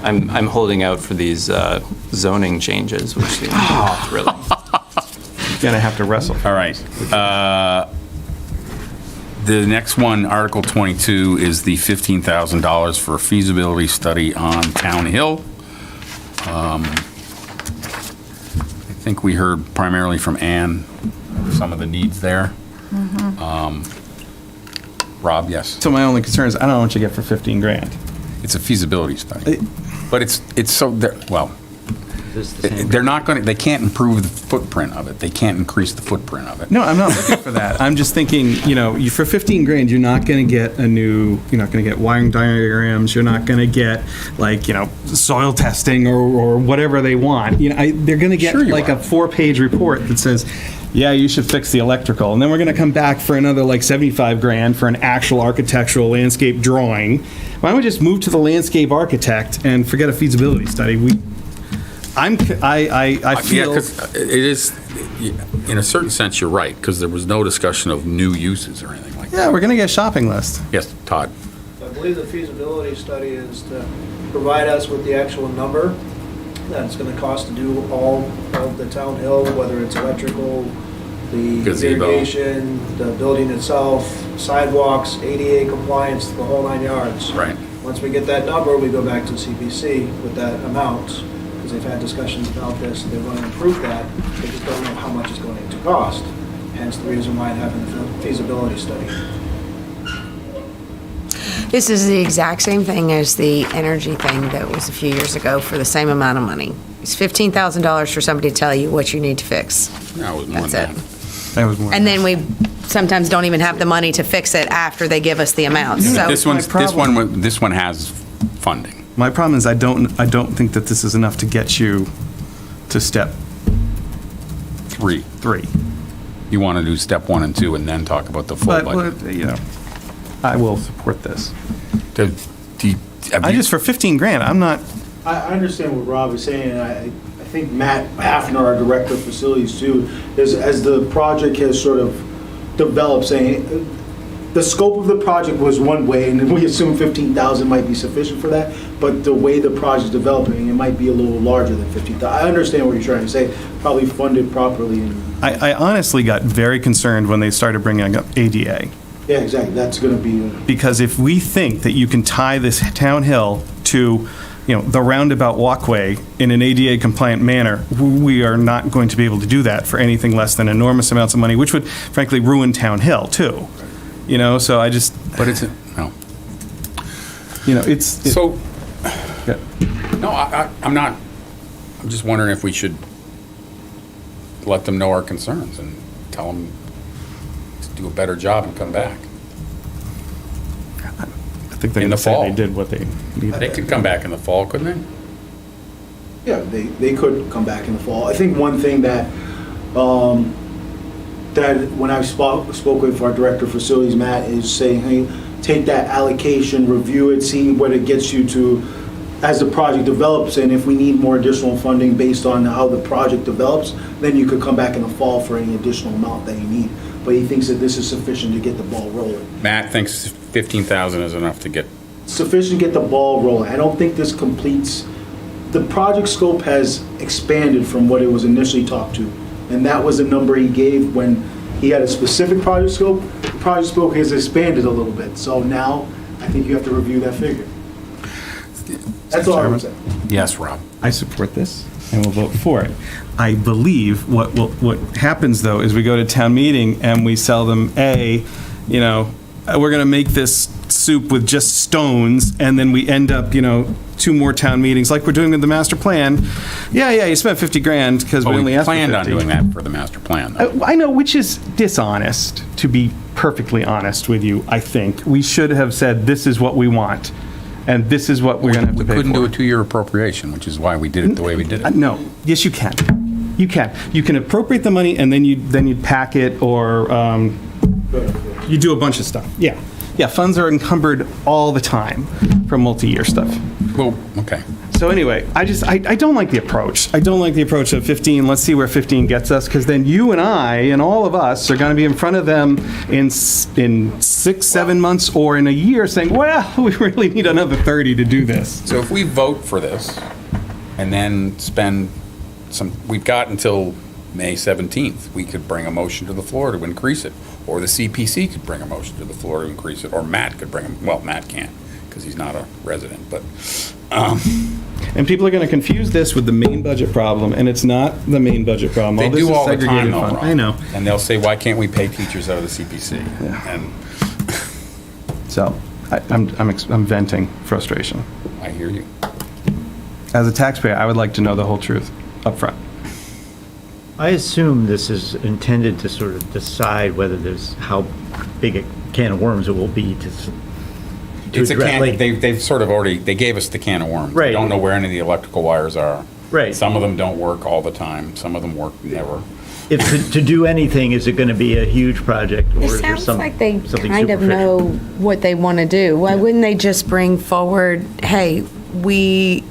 Speaker 6: I'm holding out for these zoning changes, which seem really.
Speaker 5: Gonna have to wrestle.
Speaker 1: all right. The next one, Article 22, is the $15,000 for a feasibility study on Town Hill. I think we heard primarily from Ann, some of the needs there. Rob, yes?
Speaker 5: So my only concern is, I don't know what you get for 15 grand.
Speaker 1: It's a feasibility study. But it's so, well,
Speaker 3: Is this the same?
Speaker 1: they're not going to, they can't improve the footprint of it. They can't increase the footprint of it.
Speaker 5: No, I'm not looking for that. I'm just thinking, for 15 grand, you're not going to get you're not going to get wiring diagrams, you're not going to get soil testing or whatever they want. They're going to get
Speaker 1: Sure you
Speaker 5: like
Speaker 1: are.
Speaker 5: a 4-page report that says, yeah, you should fix the electrical. And then we're going to come back for another 75 grand for an actual architectural landscape drawing. Why don't we just move to the landscape architect and forget a feasibility study? I
Speaker 1: Yeah,
Speaker 5: feel.
Speaker 1: 'cause it is, in a certain sense, you're right, because there was no discussion of new uses or anything like that.
Speaker 5: Yeah, we're going to get a shopping list.
Speaker 1: Yes, Todd?
Speaker 8: I believe the feasibility study is to provide us with the actual number that it's gonna cost to do all of the town hill, whether it's electrical, the
Speaker 1: Gazebo.
Speaker 8: irrigation, the building itself, sidewalks, ADA compliance, the whole 9 yards.
Speaker 1: Right.
Speaker 8: Once we get that number, we go back to CPC with that amount, because they've had discussions about this, and they're going to improve that, they just don't know how much it's going to cost, hence the reason why having the feasibility study.
Speaker 9: This is the exact same thing as the energy thing that was a few years ago for the same amount of money. It's $15,000 for somebody to tell you what you need to fix.
Speaker 1: No, it was more
Speaker 9: That's
Speaker 1: than
Speaker 9: it.
Speaker 1: that.
Speaker 5: That was more.
Speaker 9: And then we sometimes don't even have the money to fix it after they give us the amount. So
Speaker 1: This one has funding.
Speaker 5: My problem is I don't think that this is enough to get you to step
Speaker 1: 3.
Speaker 5: 3.
Speaker 1: You want to do step 1 and 2 and then talk about the full
Speaker 5: But,
Speaker 1: budget.
Speaker 5: I will support this.
Speaker 1: Have you-
Speaker 5: For 15 grand, I'm not,
Speaker 7: I understand what Rob is saying, and I think Matt Hafner, our Director of Facilities too, is as the project has sort of developed, saying, the scope of the project was one way, and we assume 15,000 might be sufficient for that, but the way the project's developing, it might be a little larger than 15,000. I understand what you're trying to say, probably funded properly, and,
Speaker 5: I honestly got very concerned when they started bringing up ADA.
Speaker 7: yeah, exactly, that's gonna be,
Speaker 5: Because if we think that you can tie this town hill to, the roundabout walkway in an ADA compliant manner, we are not going to be able to do that for anything less than enormous amounts of money, which would frankly ruin town hill too. So I just,
Speaker 1: But it's, no.
Speaker 5: it's.
Speaker 1: So,
Speaker 5: Yeah.
Speaker 1: no, I'm not, I'm just wondering if we should let them know our concerns and tell them to do a better job and come back.
Speaker 5: I think they're
Speaker 1: In
Speaker 5: going
Speaker 1: the
Speaker 5: to say
Speaker 1: fall.
Speaker 5: they did what they needed.
Speaker 1: They could come back in the fall, couldn't they?
Speaker 7: yeah, they could come back in the fall. I think one thing that when I spoke with our Director of Facilities, Matt, is saying, hey, take that allocation, review it, see what it gets you to as the project develops, and if we need more additional funding based on how the project develops, then you could come back in the fall for any additional amount that you need. But he thinks that this is sufficient to get the ball rolling.
Speaker 1: Matt thinks 15,000 is enough to get,
Speaker 7: Sufficient to get the ball rolling. I don't think this completes, the project scope has expanded from what it was initially talked to. And that was the number he gave when he had a specific project scope. The project scope has expanded a little bit. So now, I think you have to review that figure. That's all I would say.
Speaker 1: yes, Rob.
Speaker 5: I support this and will vote for it. I believe what happens, though, is we go to town meeting and we sell them, we're going to make this soup with just stones, and then we end up, 2 more town meetings, like we're doing with the master plan. Yeah, you spent 50 grand because we
Speaker 1: But
Speaker 5: only
Speaker 1: we
Speaker 5: asked for 50.
Speaker 1: planned on doing that for the master plan, though.
Speaker 5: I know, which is dishonest, to be perfectly honest with you, I think. We should have said, this is what we want, and this is what we're going to have to
Speaker 1: We
Speaker 5: pay for.
Speaker 1: couldn't do a 2-year appropriation, which is why we did it the way we did it.
Speaker 5: No. Yes, you can. You can. You can appropriate the money, and then you'd pack it, or you do a bunch of stuff. Yeah. Yeah, funds are encumbered all the time for multi-year stuff.
Speaker 1: Well, okay.
Speaker 5: So anyway, I don't like the approach. I don't like the approach of 15, let's see where 15 gets us, because then you and I and all of us are going to be in front of them in 6, 7 months or in a year saying, well, we really need another 30 to do this.
Speaker 1: So if we vote for this and then spend we've got until May 17th, we could bring a motion to the floor to increase it, or the CPC could bring a motion to the floor to increase it, or Matt could Matt can't, because he's not a resident, but,
Speaker 5: And people are going to confuse this with the main budget problem, and it's not the main budget problem.
Speaker 1: they
Speaker 5: this
Speaker 1: do
Speaker 5: is
Speaker 1: all the time,
Speaker 5: segregated
Speaker 1: though,
Speaker 5: fund.
Speaker 1: Rob.
Speaker 5: I know.
Speaker 1: And they'll say, why can't we pay teachers out of the CPC?
Speaker 5: Yeah.
Speaker 1: And
Speaker 5: So I'm venting frustration.
Speaker 1: I hear you.
Speaker 3: As a taxpayer, I would like to know the whole truth up front.
Speaker 12: I assume this is intended to sort of decide whether there's, how big a can of worms it will be to
Speaker 1: It's a
Speaker 12: address,
Speaker 1: can,
Speaker 12: like-
Speaker 1: they've sort of already, they gave us the can of worms.
Speaker 12: Right.
Speaker 1: They don't know where any of the electrical wires are.
Speaker 12: Right.
Speaker 1: Some of them don't work all the time, some of them work never.
Speaker 12: If to do anything, is it going to be a huge project? Or
Speaker 9: It
Speaker 12: is there
Speaker 9: sounds
Speaker 12: some-
Speaker 9: like they
Speaker 12: something
Speaker 9: kind of know
Speaker 12: superficial?
Speaker 9: what they want to do. Why wouldn't they just bring forward, hey, we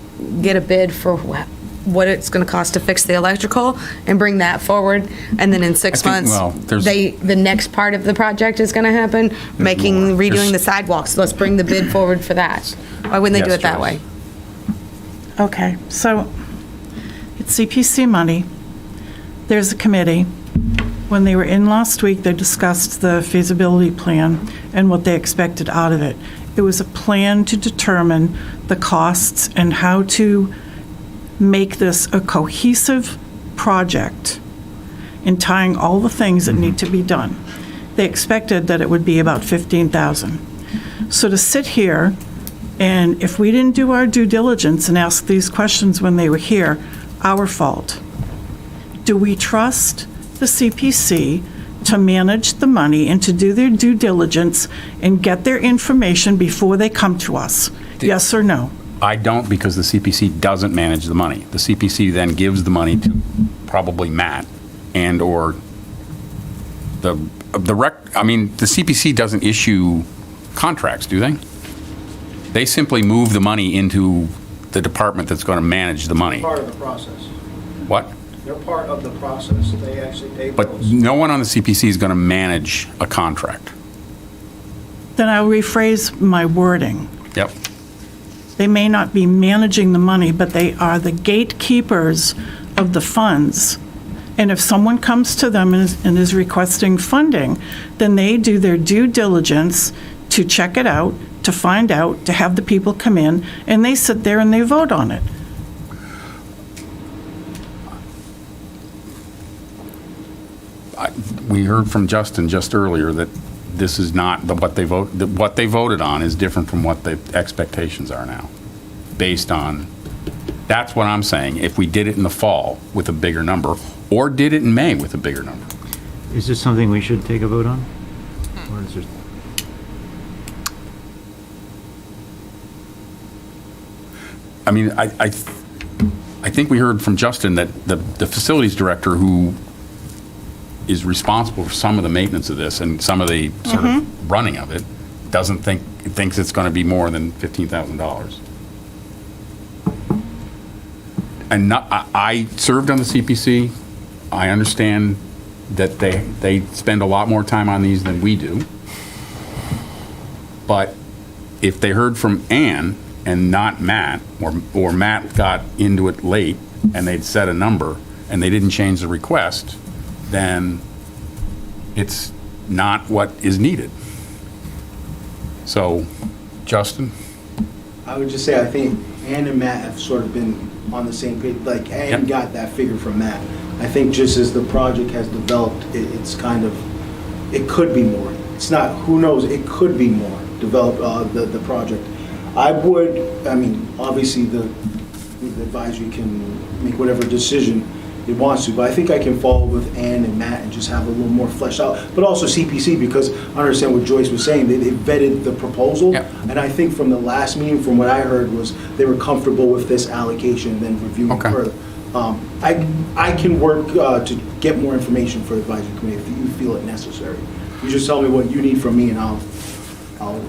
Speaker 9: get a bid for what it's going to cost to fix the electrical and bring that forward, and then in 6
Speaker 1: I think,
Speaker 9: months,
Speaker 1: well, there's-
Speaker 9: the next part of the project is going to happen, redoing
Speaker 1: There's-
Speaker 9: the sidewalks. Let's bring the bid forward for that. Why wouldn't they do
Speaker 1: Yes,
Speaker 9: it that
Speaker 1: Joyce.
Speaker 9: way?
Speaker 11: Okay, so it's CPC money. There's a committee. When they were in last week, they discussed the feasibility plan and what they expected out of it. It was a plan to determine the costs and how to make this a cohesive project in tying all the things that need to be done. They expected that it would be about 15,000. So to sit here, and if we didn't do our due diligence and ask these questions when they were here, our fault. Do we trust the CPC to manage the money and to do their due diligence and get their information before they come to us? Yes or no?
Speaker 1: I don't, because the CPC doesn't manage the money. The CPC then gives the money to probably Matt and/or the CPC doesn't issue contracts, do they? They simply move the money into the department that's going to manage the money.
Speaker 8: Part of the process.
Speaker 1: What?
Speaker 8: They're part of the process. They actually pay
Speaker 1: But
Speaker 8: bills.
Speaker 1: no one on the CPC is going to manage a contract.
Speaker 11: Then I'll rephrase my wording.
Speaker 1: Yep.
Speaker 11: They may not be managing the money, but they are the gatekeepers of the funds. And if someone comes to them and is requesting funding, then they do their due diligence to check it out, to find out, to have the people come in, and they sit there and they vote on it.
Speaker 1: We heard from Justin just earlier that this is not what they voted on is different from what the expectations are now, based on. That's what I'm saying. If we did it in the fall with a bigger number, or did it in May with a bigger number.
Speaker 12: Is this something we should take a vote on? Or is there?
Speaker 1: I mean, I think we heard from Justin that the facilities director who is responsible for some of the maintenance of this and some of the sort of running of it thinks it's going to be more than $15,000. and not, I served on the CPC. I understand that they spend a lot more time on these than we do. But if they heard from Ann and not Matt, or Matt got into it late and they'd set a number and they didn't change the request, then it's not what is needed. So, Justin?
Speaker 7: I would just say, I think Ann and Matt have sort of been on the same page, like Ann
Speaker 1: Yep.
Speaker 7: got that figure from Matt. I think just as the project has developed, it's kind of, it could be more. It's not, who knows, it could be more, the project. I mean, obviously the advisory can make whatever decision it wants to, but I think I can follow with Ann and Matt and just have a little more fleshed out. But also CPC, because I understand what Joyce was saying, they vetted the proposal.
Speaker 1: Yep.
Speaker 7: And I think from the last meeting, from what I heard, was they were comfortable with this allocation, then reviewing
Speaker 1: Okay.
Speaker 7: further. I can work to get more information for the advisory committee if you feel it necessary. You just tell me what you need from me and I'll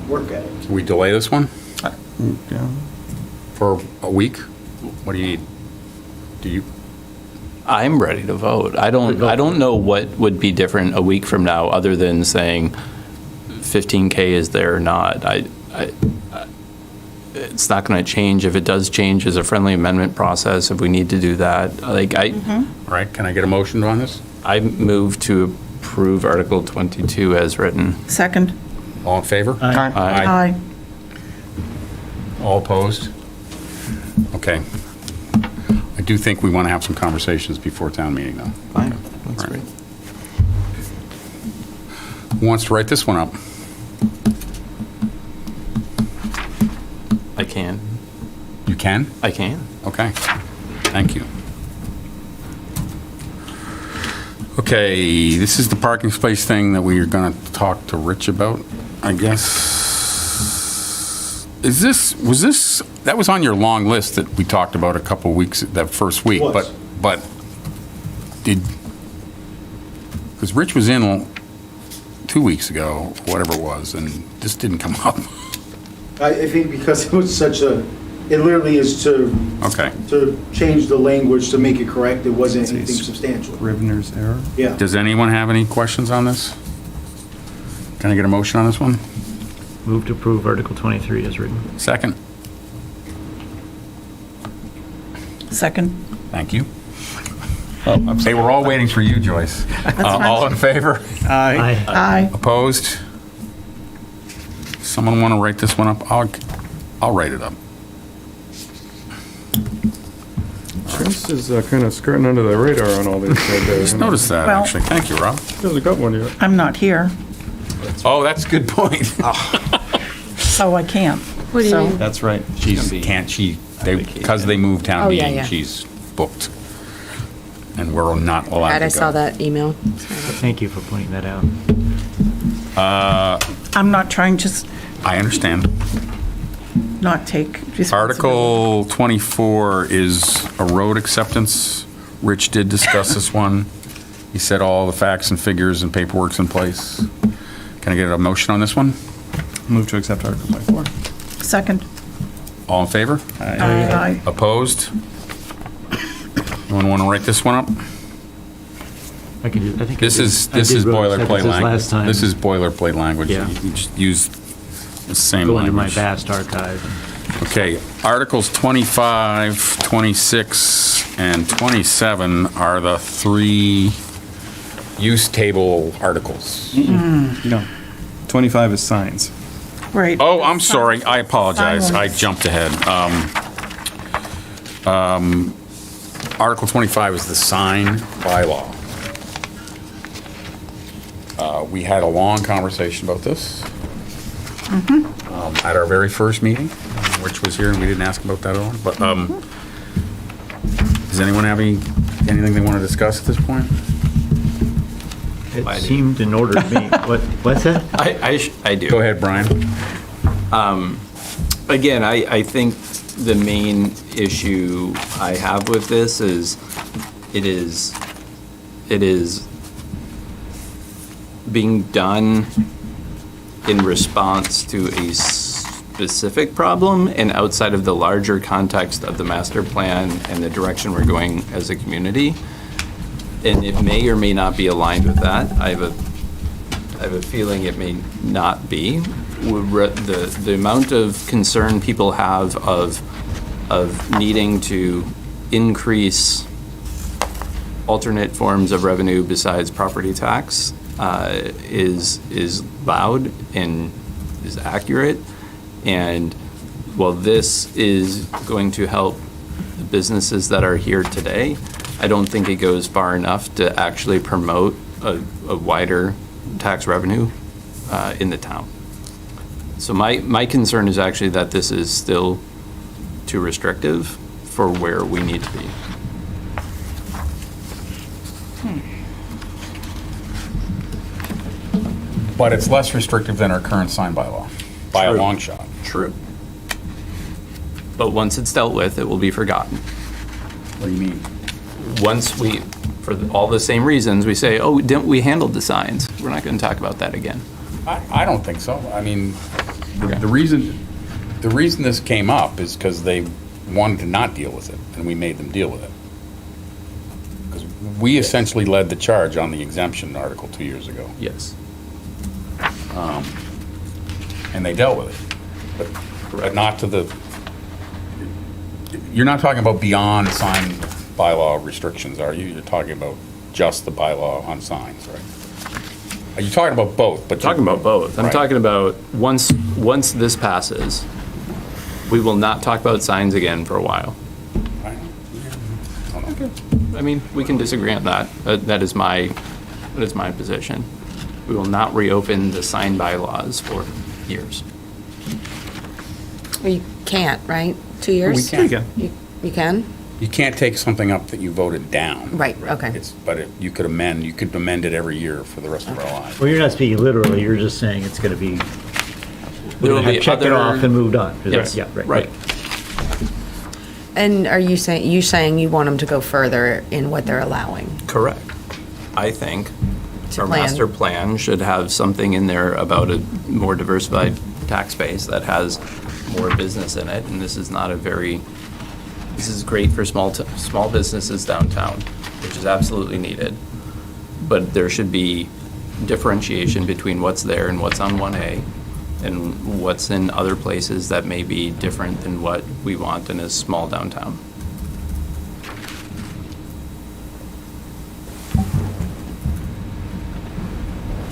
Speaker 7: work at it.
Speaker 1: Can we delay this one
Speaker 5: Yeah.
Speaker 1: for a week? What do you need? Do you?
Speaker 6: I'm ready to vote. I don't know what would be different a week from now, other than saying 15K is there or not. It's not going to change. If it does change, as a friendly amendment process, if we need to do that.
Speaker 1: All right, can I get a motion on this?
Speaker 6: I move to approve Article 22 as written.
Speaker 11: Second.
Speaker 1: All in favor?
Speaker 11: Aye.
Speaker 1: All opposed? Okay. I do think we want to have some conversations before town meeting, though.
Speaker 6: Fine, that's
Speaker 1: Right.
Speaker 6: great.
Speaker 1: Who wants to write this one up?
Speaker 6: I can.
Speaker 1: You can?
Speaker 6: I can.
Speaker 1: Okay, thank you. Okay, this is the parking space thing that we are going to talk to Rich about, I guess. That was on your long list that we talked about a couple weeks, that first week,
Speaker 7: Was.
Speaker 1: but because Rich was in 2 weeks ago, whatever it was, and this didn't come up.
Speaker 7: I think because it was such a, it literally is to
Speaker 1: Okay.
Speaker 7: change the language to make it correct. It wasn't anything substantial.
Speaker 5: Scrivener's error.
Speaker 7: Yeah.
Speaker 1: Does anyone have any questions on this? Can I get a motion on this one?
Speaker 3: Move to approve Article 23 as written.
Speaker 1: Second?
Speaker 11: Second.
Speaker 1: Thank you. Hey, we're all waiting for you, Joyce. All in favor?
Speaker 5: Aye.
Speaker 11: Aye.
Speaker 1: Opposed? Someone want to write this one up? I'll write it up.
Speaker 5: Trace is kind of skirting under the radar on all these.
Speaker 1: Just noticed that,
Speaker 11: Well-
Speaker 1: actually. Thank you, Rob.
Speaker 5: Hasn't got one yet.
Speaker 11: I'm not here,
Speaker 1: Oh, that's a good point.
Speaker 11: so I can't.
Speaker 9: What do you
Speaker 11: So-
Speaker 9: mean?
Speaker 5: That's right.
Speaker 1: Because they moved town
Speaker 9: Oh, yeah,
Speaker 1: meeting,
Speaker 9: yeah.
Speaker 1: she's booked. And we're not allowed to go.
Speaker 9: I saw that email.
Speaker 3: Thank you for pointing that out.
Speaker 11: I'm not trying to
Speaker 1: I understand.
Speaker 11: not take responsibility.
Speaker 1: Article 24 is a road acceptance. Rich did discuss this one. He said all the facts and figures and paperwork's in place. Can I get a motion on this one?
Speaker 5: Move to accept Article 24.
Speaker 11: Second.
Speaker 1: All in favor?
Speaker 11: Aye.
Speaker 1: Opposed? Anyone want to write this one up?
Speaker 3: I can do, I think. I
Speaker 1: This
Speaker 3: did-
Speaker 1: is
Speaker 3: I did road
Speaker 1: boilerplate
Speaker 3: acceptances
Speaker 1: language.
Speaker 3: last time.
Speaker 1: This is boilerplate language.
Speaker 3: Yeah.
Speaker 1: You just use the same
Speaker 3: Go into my
Speaker 1: language.
Speaker 3: vast archive.
Speaker 1: Okay, Articles 25, 26, and 27 are the three use table articles.
Speaker 5: No. 25 is signs.
Speaker 11: Right.
Speaker 1: Oh, I'm sorry, I apologize, I jumped ahead. Article 25 is the sign bylaw. We had a long conversation about this at our very first meeting. Rich was here, and we didn't ask about that at all, but does anyone have anything they want to discuss at this point?
Speaker 3: It seemed in order to me. What's that?
Speaker 6: I do.
Speaker 1: Go ahead, Brian.
Speaker 6: Again, I think the main issue I have with this is it is being done in response to a specific problem and outside of the larger context of the master plan and the direction we're going as a community. And it may or may not be aligned with that. I have a feeling it may not be. The amount of concern people have of needing to increase alternate forms of revenue besides property tax is loud and is accurate. And while this is going to help the businesses that are here today, I don't think it goes far enough to actually promote a wider tax revenue in the town. So my concern is actually that this is still too restrictive for where we need to be.
Speaker 1: But it's less restrictive than our current sign bylaw, by a
Speaker 6: True.
Speaker 1: long shot.
Speaker 6: True. But once it's dealt with, it will be forgotten.
Speaker 1: What do you mean?
Speaker 6: Once we, for all the same reasons, we say, oh, didn't we handle the signs? We're not going to talk about that again.
Speaker 1: I don't think so. I mean, the reason this came up is because they wanted to not deal with it, and we made them deal with it. Because we essentially led the charge on the exemption article 2 years ago,
Speaker 6: Yes.
Speaker 1: and they dealt with it. But not to the, you're not talking about beyond sign bylaw restrictions, are you? You're talking about just the bylaw on signs, right? Are you talking about both? But
Speaker 6: Talking about both. I'm
Speaker 1: Right.
Speaker 6: talking about once this passes, we will not talk about signs again for a while. I mean, we can disagree on that. That is my position. We will not reopen the sign bylaws for years.
Speaker 9: Well, you can't, right? 2 years?
Speaker 1: We can.
Speaker 9: You can?
Speaker 1: You can't take something up that you voted down.
Speaker 9: Right, okay.
Speaker 1: You could amend it every year for the rest of our lives.
Speaker 12: Well, you're not speaking literally, you're just saying it's going to be,
Speaker 6: There will
Speaker 12: we're
Speaker 6: be
Speaker 12: checked it
Speaker 6: other-
Speaker 12: off and moved on.
Speaker 6: Yes,
Speaker 12: Yeah,
Speaker 6: right.
Speaker 9: And are you saying you want them to go further in what they're allowing?
Speaker 6: Correct. I think our
Speaker 9: plan.
Speaker 6: master plan should have something in there about a more diversified tax base that has more business in it, and this is great for small businesses downtown, which is absolutely needed. But there should be differentiation between what's there and what's on 1A, and what's in other places that may be different than what we want in a small downtown.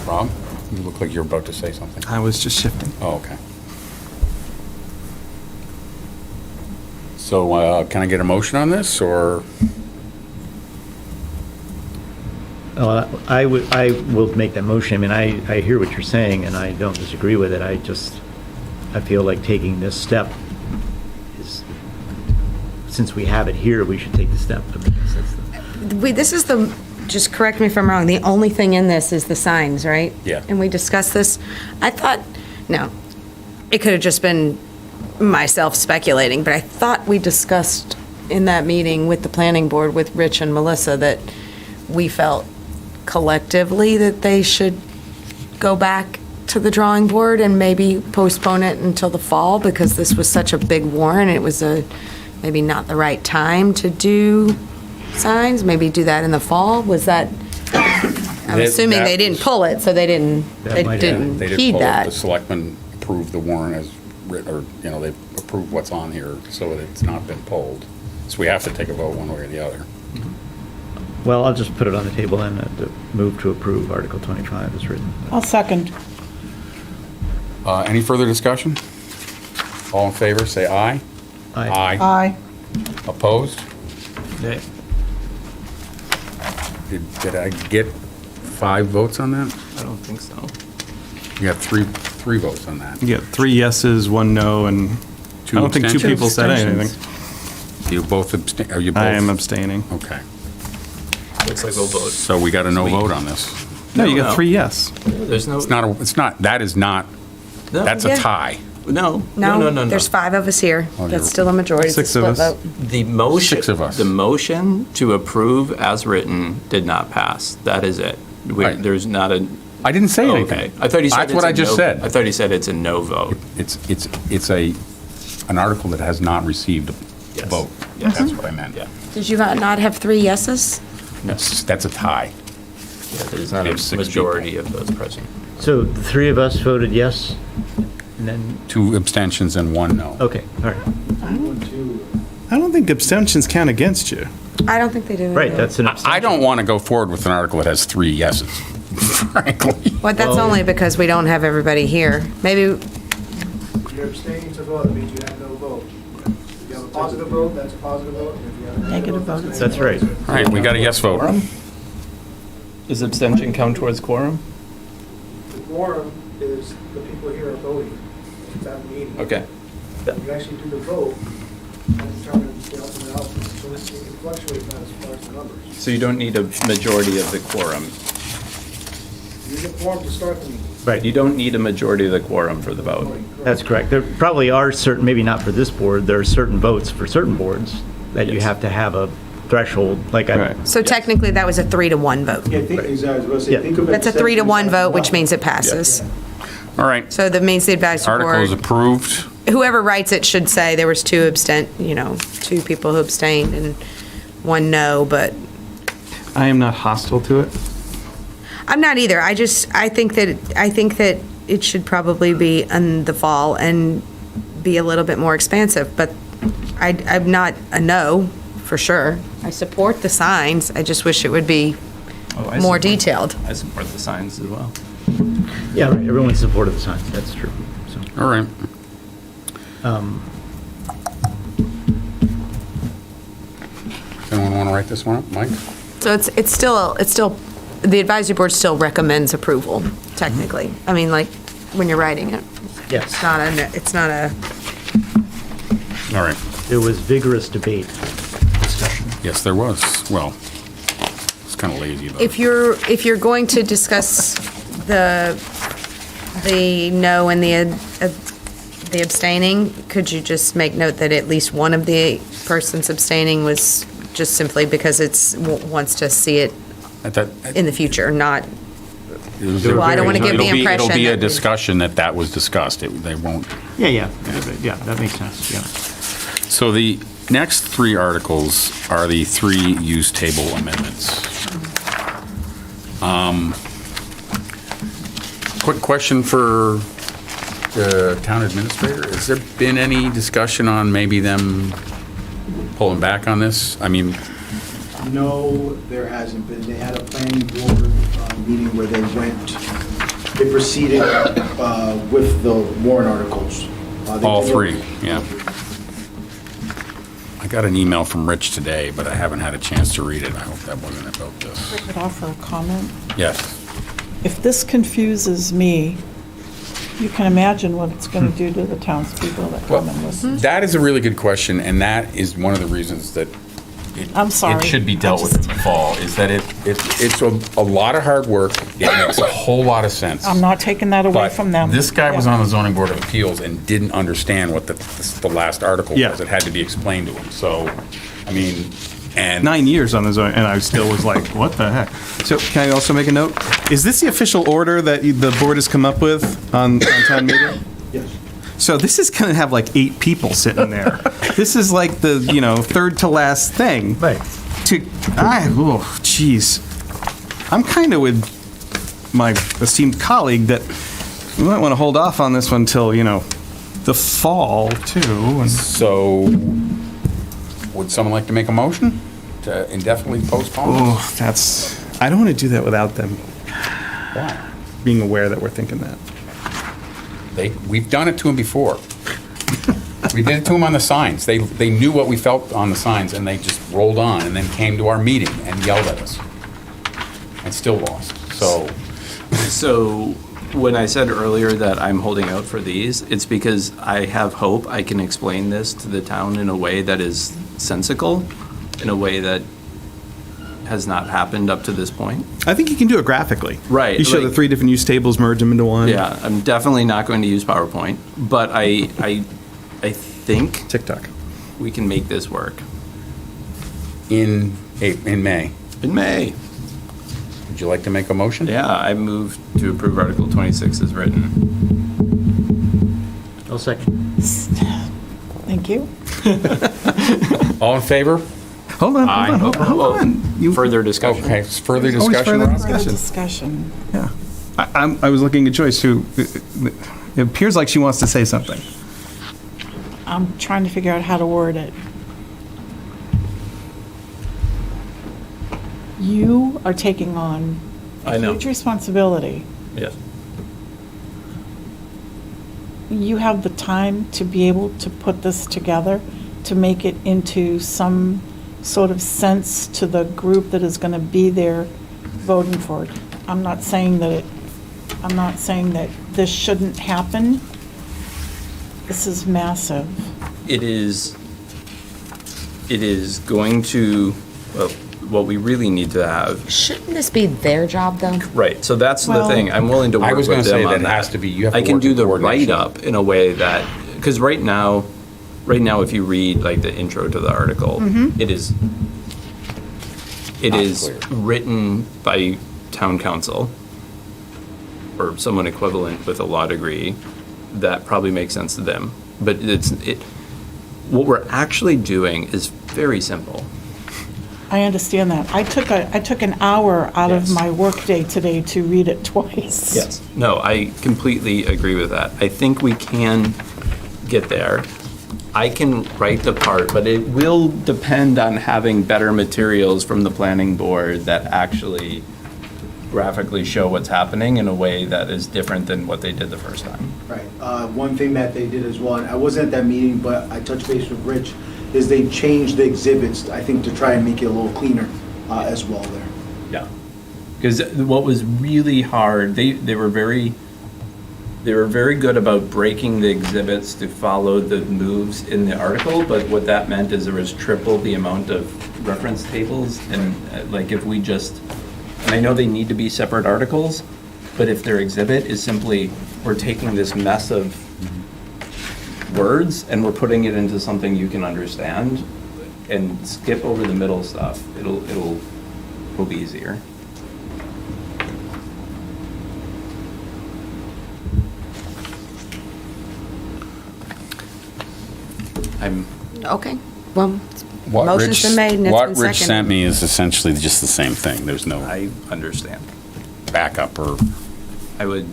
Speaker 1: Rob, you look like you're about to say something.
Speaker 5: I was just shifting.
Speaker 1: Oh, okay. So can I get a motion on this, or?
Speaker 12: I will make that motion. I mean, I hear what you're saying, and I don't disagree with it. I feel like taking this step is, since we have it here, we should take the step.
Speaker 9: This is just correct me if I'm wrong, the only thing in this is the signs, right?
Speaker 1: Yeah.
Speaker 9: And we discussed this. I thought, no, it could have just been myself speculating, but I thought we discussed in that meeting with the planning board with Rich and Melissa that we felt collectively that they should go back to the drawing board and maybe postpone it until the fall because this was such a big warrant. It was maybe not the right time to do signs, maybe do that in the fall. Was that, I'm assuming they didn't pull it, so they didn't
Speaker 1: They didn't
Speaker 9: heed
Speaker 1: pull it.
Speaker 9: that.
Speaker 1: The selectmen approved the warrant as written, or, they approved what's on here, so that it's not been pulled. So we have to take a vote one way or the other.
Speaker 12: Well, I'll just put it on the table and move to approve Article 25 as written.
Speaker 11: I'll second.
Speaker 1: Any further discussion? All in favor, say aye.
Speaker 12: Aye.
Speaker 11: Aye.
Speaker 1: Opposed?
Speaker 6: Okay.
Speaker 1: Did I get 5 votes on that?
Speaker 6: I don't think so.
Speaker 1: You got three votes on that.
Speaker 5: You got 3 yeses, 1 no, and
Speaker 1: Two
Speaker 5: I don't think 2
Speaker 1: abstentions?
Speaker 5: people said anything.
Speaker 1: You both abstain, are you both?
Speaker 5: I am abstaining.
Speaker 1: Okay.
Speaker 6: Looks like we'll vote.
Speaker 1: So we got a no
Speaker 6: Sweet.
Speaker 1: vote on this.
Speaker 5: No, you
Speaker 6: No,
Speaker 5: got
Speaker 6: no.
Speaker 5: 3 yes.
Speaker 6: There's no.
Speaker 1: That is not,
Speaker 6: No.
Speaker 1: that's a
Speaker 9: Yeah.
Speaker 1: tie.
Speaker 6: No.
Speaker 9: No, there's 5 of us here.
Speaker 1: Oh,
Speaker 9: That's
Speaker 1: you're-
Speaker 9: still a majority. It's a
Speaker 5: 6 of
Speaker 9: split
Speaker 5: us.
Speaker 9: vote.
Speaker 6: The motion.
Speaker 1: 6 of us.
Speaker 6: The motion to approve as written did not pass. That is it.
Speaker 1: Right.
Speaker 6: There's not
Speaker 1: I didn't say
Speaker 6: Oh,
Speaker 1: anything.
Speaker 6: okay. I thought he said
Speaker 1: That's what I just said.
Speaker 6: I thought he said it's a no vote.
Speaker 1: It's an article that has not received a
Speaker 6: Yes.
Speaker 1: vote.
Speaker 6: Yes.
Speaker 1: That's what I meant.
Speaker 6: Yeah.
Speaker 9: Did you not have 3 yeses?
Speaker 1: That's a tie.
Speaker 6: Yeah, there's not
Speaker 1: We have
Speaker 6: a
Speaker 1: 6
Speaker 6: majority of those present.
Speaker 12: So the 3 of us voted yes, and then,
Speaker 1: 2 abstentions and 1 no.
Speaker 12: okay, all right.
Speaker 5: I don't think abstentions count against you.
Speaker 4: I don't think they do.
Speaker 12: Right,
Speaker 4: either.
Speaker 12: that's an abstention.
Speaker 1: I don't want to go forward with an article that has 3 yeses, frankly.
Speaker 4: Well, that's only because we don't have everybody here. Maybe,
Speaker 8: If you're abstaining to vote, it means you have no vote. If you have a positive vote, that's a positive vote. and if you have a
Speaker 11: Negative vote,
Speaker 8: it's
Speaker 12: That's right.
Speaker 1: All right, we got a yes vote.
Speaker 6: Does abstention count towards quorum?
Speaker 8: The quorum is the people here are voting. It's at a meeting.
Speaker 6: Okay.
Speaker 8: When you actually do the vote, that determines the ultimate outcome. So it can fluctuate that as far as the numbers.
Speaker 6: So you don't need a majority of the quorum.
Speaker 8: You need a quorum to start the meeting.
Speaker 12: Right,
Speaker 6: You don't need a majority of the quorum for the vote.
Speaker 12: that's correct. There probably are certain, maybe not for this board, there are certain votes for certain boards that you
Speaker 6: Yes.
Speaker 12: have to have a threshold, like I,
Speaker 5: Right.
Speaker 4: so technically that was a 3-to-1 vote.
Speaker 8: Yeah, think, exactly, I was going to say,
Speaker 12: Yeah.
Speaker 8: think of it.
Speaker 4: That's a 3-to-1 vote, which means it passes.
Speaker 1: All right,
Speaker 4: So that means the advisory
Speaker 1: article is
Speaker 4: board,
Speaker 1: approved.
Speaker 4: whoever writes it should say there was 2 people who abstained and 1 no, but
Speaker 5: I am not hostile to it.
Speaker 4: I'm not either. I think that it should probably be in the fall and be a little bit more expansive, but I'm not a no, for sure. I support the signs. I just wish it would be
Speaker 6: Oh, I
Speaker 4: more
Speaker 6: support-
Speaker 4: detailed.
Speaker 6: I support the signs as well.
Speaker 12: yeah, right, everyone's supportive of the sign, that's true. So,
Speaker 1: All right. Anyone want to write this one up, Mike?
Speaker 4: So it's still, the advisory board still recommends approval, technically. I mean, like, when you're writing it.
Speaker 12: yes,
Speaker 4: It's not a,
Speaker 1: All right.
Speaker 12: there was vigorous debate, discussion.
Speaker 1: Yes, there was. Well, it's kind of lazy, but.
Speaker 4: if you're going to discuss the no and the abstaining, could you just make note that at least one of the persons abstaining was just simply because wants to see it in the future, not, Well, I don't wanna give the impression
Speaker 1: It'll be a
Speaker 4: that-
Speaker 1: discussion that was discussed. They won't.
Speaker 12: Yeah, that makes sense, yeah.
Speaker 1: So the next 3 articles are the 3 use table amendments. Quick question for the town administrator. Has there been any discussion on maybe them pulling back on this? I mean,
Speaker 7: No, there hasn't been. They had a planning board meeting where they proceeded with the warrant articles.
Speaker 1: all 3, yeah. I got an email from Rich today, but I haven't had a chance to read it. I hope that wasn't about this.
Speaker 11: Could offer a comment?
Speaker 1: Yes.
Speaker 11: If this confuses me, you can imagine what it's going to do to the townspeople that come and listen.
Speaker 1: That is a really good question, and that is one of the reasons that
Speaker 11: I'm sorry.
Speaker 1: it should be dealt with in the fall, is that it's a lot of hard work. It makes a whole lot of sense.
Speaker 11: I'm not taking that away
Speaker 1: But
Speaker 11: from them.
Speaker 1: this guy was
Speaker 11: Yeah.
Speaker 1: on the zoning board of appeals and didn't understand what the last article
Speaker 5: Yeah.
Speaker 1: was. It had to be explained to him. So, I mean, and
Speaker 5: 9 years on the zone, and I still was like, what the heck? So can I also make a note? Is this the official order that the board has come up with on town meeting?
Speaker 7: Yes.
Speaker 5: So this is going to have like 8 people sitting there. This is like the, third to last thing.
Speaker 12: Right.
Speaker 5: Geez. I'm kind of with my esteemed colleague that we might want to hold off on this one till, the fall, too. And
Speaker 1: so, would someone like to make a motion to indefinitely postpone?
Speaker 5: I don't want to do that without them
Speaker 1: Why?
Speaker 5: being aware that we're thinking that.
Speaker 1: We've done it to him before. We did it to him on the signs. They knew what we felt on the signs, and they just rolled on, and then came to our meeting and yelled at us, and still lost.
Speaker 6: So when I said earlier that I'm holding out for these, it's because I have hope I can explain this to the town in a way that is sensical, in a way that has not happened up to this point.
Speaker 5: I think you can do it graphically.
Speaker 6: Right,
Speaker 5: You show the
Speaker 6: like-
Speaker 5: 3 different use tables, merge them into one.
Speaker 6: Yeah, I'm definitely not going to use PowerPoint, but I think
Speaker 5: TikTok.
Speaker 6: we can make this work.
Speaker 1: In May.
Speaker 6: In May.
Speaker 1: Would you like to make a motion?
Speaker 6: Yeah, I move to approve Article 26 as written.
Speaker 12: I'll second.
Speaker 11: Thank you.
Speaker 1: All in favor?
Speaker 5: Hold on,
Speaker 1: Aye.
Speaker 5: hold on, hold on. You-
Speaker 6: Further discussion?
Speaker 1: Okay, further
Speaker 5: Always
Speaker 1: discussion,
Speaker 5: further
Speaker 1: Rob?
Speaker 5: discussion.
Speaker 11: Discussion.
Speaker 5: Yeah. I was looking at Joyce, who, it appears like she wants to say something.
Speaker 11: I'm trying to figure out how to word it. You are taking on
Speaker 6: I
Speaker 11: a
Speaker 6: know.
Speaker 11: huge responsibility.
Speaker 6: Yes.
Speaker 11: You have the time to be able to put this together, to make it into some sort of sense to the group that is going to be there voting for it. I'm not saying that this shouldn't happen. This is massive.
Speaker 6: It is going to, well, what we really need to have.
Speaker 4: Shouldn't this be their job, though?
Speaker 6: Right, so that's the
Speaker 11: Well,
Speaker 6: thing. I'm willing to
Speaker 1: I
Speaker 6: work
Speaker 1: was
Speaker 6: with
Speaker 1: gonna
Speaker 6: them
Speaker 1: say
Speaker 6: on
Speaker 1: that it
Speaker 6: that.
Speaker 1: has to be- you have to
Speaker 6: I can
Speaker 1: work
Speaker 6: do
Speaker 1: in
Speaker 6: the
Speaker 1: coordination.
Speaker 6: write-up in a way that, because right now, if you read like the intro to the article, it is
Speaker 1: clear.
Speaker 6: written by town council or someone equivalent with a law degree. That probably makes sense to them. But what we're actually doing is very simple.
Speaker 11: I understand that. I took an hour out of
Speaker 6: Yes.
Speaker 11: my workday today to read it twice.
Speaker 6: Yes. No, I completely agree with that. I think we can get there. I can write the part, but it will depend on having better materials from the planning board that actually graphically show what's happening in a way that is different than what they did the first time.
Speaker 7: Right. One thing that they did as well, and I wasn't at that meeting, but I touched base with Rich, is they changed the exhibits, I think, to try and make it a little cleaner as well there.
Speaker 6: Yeah. Because what was really hard, they were very good about breaking the exhibits to follow the moves in the article, but what that meant is there was triple the amount of reference tables, and like if we just, and I know they need to be separate articles, but if their exhibit is simply, we're taking this mess of words and we're putting it into something you can understand and skip over the middle stuff, it'll be easier. I'm,
Speaker 4: Okay, well,
Speaker 1: What
Speaker 4: motion's
Speaker 1: Rich-
Speaker 4: been made and it's
Speaker 1: What
Speaker 4: been
Speaker 1: Rich sent
Speaker 4: seconded.
Speaker 1: me is essentially just the same thing. There's no
Speaker 6: I understand.
Speaker 1: backup or,
Speaker 6: I would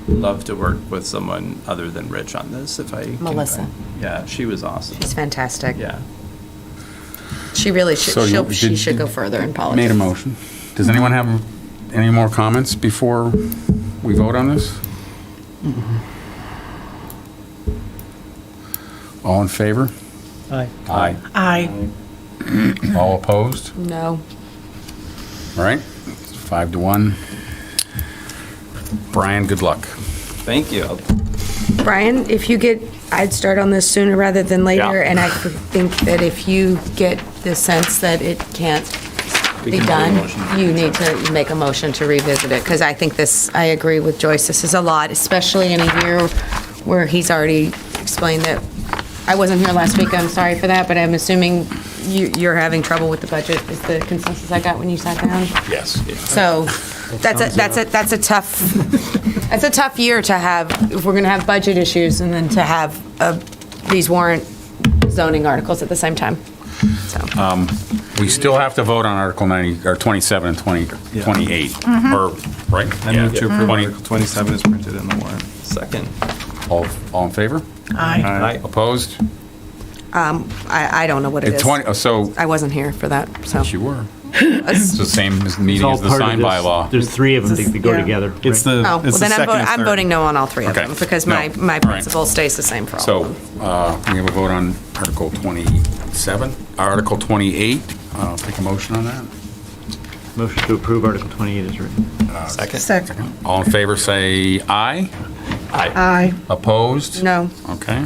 Speaker 6: love to work with someone other than Rich on this if I can.
Speaker 4: Melissa.
Speaker 6: Yeah, she was awesome.
Speaker 4: She's fantastic.
Speaker 6: Yeah.
Speaker 4: She really should,
Speaker 1: So you-
Speaker 4: she
Speaker 1: did-
Speaker 4: should go further in politics.
Speaker 1: made a motion. Does anyone have any more comments before we vote on this? All in favor?
Speaker 12: Aye.
Speaker 1: Aye.
Speaker 11: I
Speaker 1: All opposed?
Speaker 4: No.
Speaker 1: All right, 5-1. Brian, good luck.
Speaker 6: Thank you.
Speaker 4: Brian, if you get, I'd start on this sooner rather than later,
Speaker 1: Yeah.
Speaker 4: and I think that if you get the sense that it can't
Speaker 6: We
Speaker 4: be
Speaker 6: can do a
Speaker 4: done,
Speaker 6: motion.
Speaker 4: you need to make a motion to revisit it, because I think this, I agree with Joyce, this is a lot, especially in a year where he's already explained that, I wasn't here last week, I'm sorry for that, but I'm assuming you're having trouble with the budget, is the consensus I got when you sat down?
Speaker 1: Yes.
Speaker 4: So, that's a tough year to have, if we're gonna have budget issues, and then to have these warrant zoning articles at the same time, so.
Speaker 1: We still have to vote on Article 90, or 27 and 28, or, right?
Speaker 5: I
Speaker 1: Yeah.
Speaker 5: move to approve
Speaker 1: 20.
Speaker 5: Article 27 is printed in the warrant.
Speaker 6: Second.
Speaker 1: All in favor?
Speaker 11: I
Speaker 1: Opposed?
Speaker 4: I don't know what it is.
Speaker 1: So,
Speaker 4: I wasn't here for that, so.
Speaker 1: yes, you were. It's the same
Speaker 12: It's
Speaker 1: meeting
Speaker 12: all
Speaker 1: as the
Speaker 12: part of
Speaker 1: sign
Speaker 12: this.
Speaker 1: bylaw.
Speaker 12: There's three of them that go
Speaker 11: Yeah.
Speaker 12: together.
Speaker 5: It's
Speaker 12: right?
Speaker 5: the,
Speaker 4: Oh, well,
Speaker 5: it's the
Speaker 4: then
Speaker 5: second and
Speaker 4: I'm
Speaker 5: third.
Speaker 4: voting no on all three of
Speaker 1: Okay.
Speaker 4: them, because
Speaker 1: No.
Speaker 4: my
Speaker 1: All right.
Speaker 4: principle stays the same for all
Speaker 1: So,
Speaker 4: of them.
Speaker 1: we have a vote on Article 27. Article 28, take a motion on that.
Speaker 12: Motion to approve Article 28 is written.
Speaker 6: Second.
Speaker 11: second.
Speaker 1: All in favor, say aye.
Speaker 11: I
Speaker 1: Opposed?
Speaker 4: No.
Speaker 1: Okay.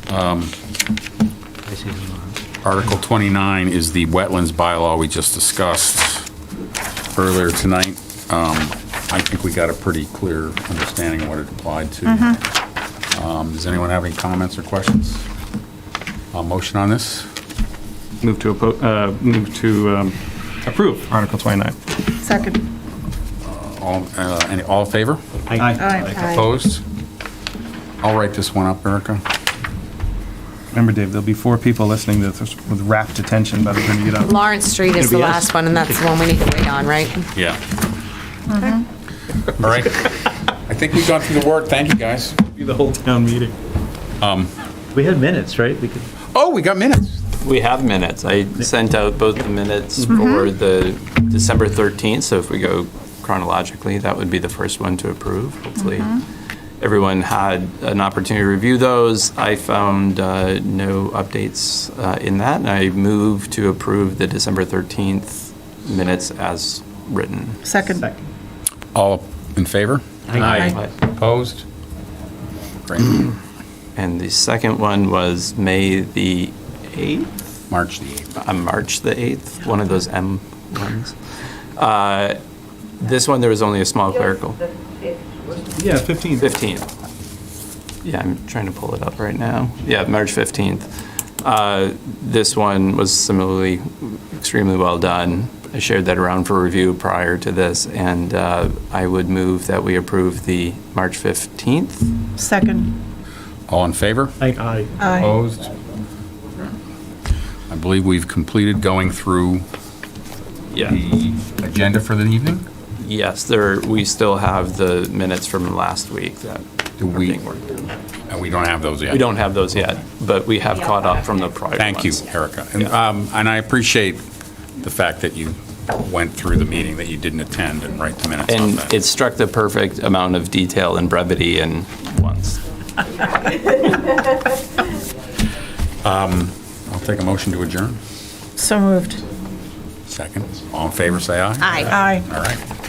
Speaker 12: I see them on.
Speaker 1: Article 29 is the wetlands bylaw we just discussed earlier tonight. I think we got a pretty clear understanding of what it applied to. Does anyone have any comments or questions? Motion on this?
Speaker 5: Move to approve Article 29.
Speaker 11: second.
Speaker 1: All in favor?
Speaker 11: Aye.
Speaker 1: Opposed? I'll write this one up, Erica.
Speaker 5: Remember, Dave, there'll be 4 people listening to this with rapt attention by the time you get up.
Speaker 9: Lawrence Street is the
Speaker 12: Anybody else?
Speaker 9: last one, and that's the one we need to wait on, right?
Speaker 1: Yeah. All right. I think we've gone through the work. Thank you, guys.
Speaker 5: Be the whole town meeting.
Speaker 12: We had minutes, right? We could.
Speaker 1: Oh, we got minutes.
Speaker 6: We have minutes. I sent out both the minutes for the December 13th, so if we go chronologically, that would be the first one to approve. Hopefully, everyone had an opportunity to review those. I found no updates in that, and I move to approve the December 13th minutes as written.
Speaker 11: Second.
Speaker 1: All in favor?
Speaker 11: Aye.
Speaker 1: Opposed? Great.
Speaker 6: And the second one was May the 8th?
Speaker 1: March the 8th.
Speaker 6: March the 8th, one of those M ones. This one, there was only a small clerical.
Speaker 5: Yeah, 15.
Speaker 6: 15th. Yeah, I'm trying to pull it up right now. Yeah, March 15th. This one was similarly extremely well done. I shared that around for review prior to this, and I would move that we approve the March 15th.
Speaker 11: Second.
Speaker 1: All in favor?
Speaker 12: Aye.
Speaker 11: Aye.
Speaker 1: Opposed? I believe we've completed going through
Speaker 6: Yeah.
Speaker 1: the agenda for the evening.
Speaker 6: Yes, we still have the minutes from last week that
Speaker 1: Do
Speaker 6: are
Speaker 1: we-
Speaker 6: being worked on.
Speaker 1: And we don't have those yet.
Speaker 6: We don't have those yet, but we have caught up from the prior ones.
Speaker 1: Thank you, Erica. And I appreciate the fact that you went through the meeting that you didn't attend and write the minutes on
Speaker 6: And
Speaker 1: that.
Speaker 6: it struck the perfect amount of detail and brevity in once.
Speaker 1: I'll take a motion to adjourn.
Speaker 11: So moved.
Speaker 1: Second. All in favor, say aye.
Speaker 9: Aye.
Speaker 11: Aye.
Speaker 1: All right.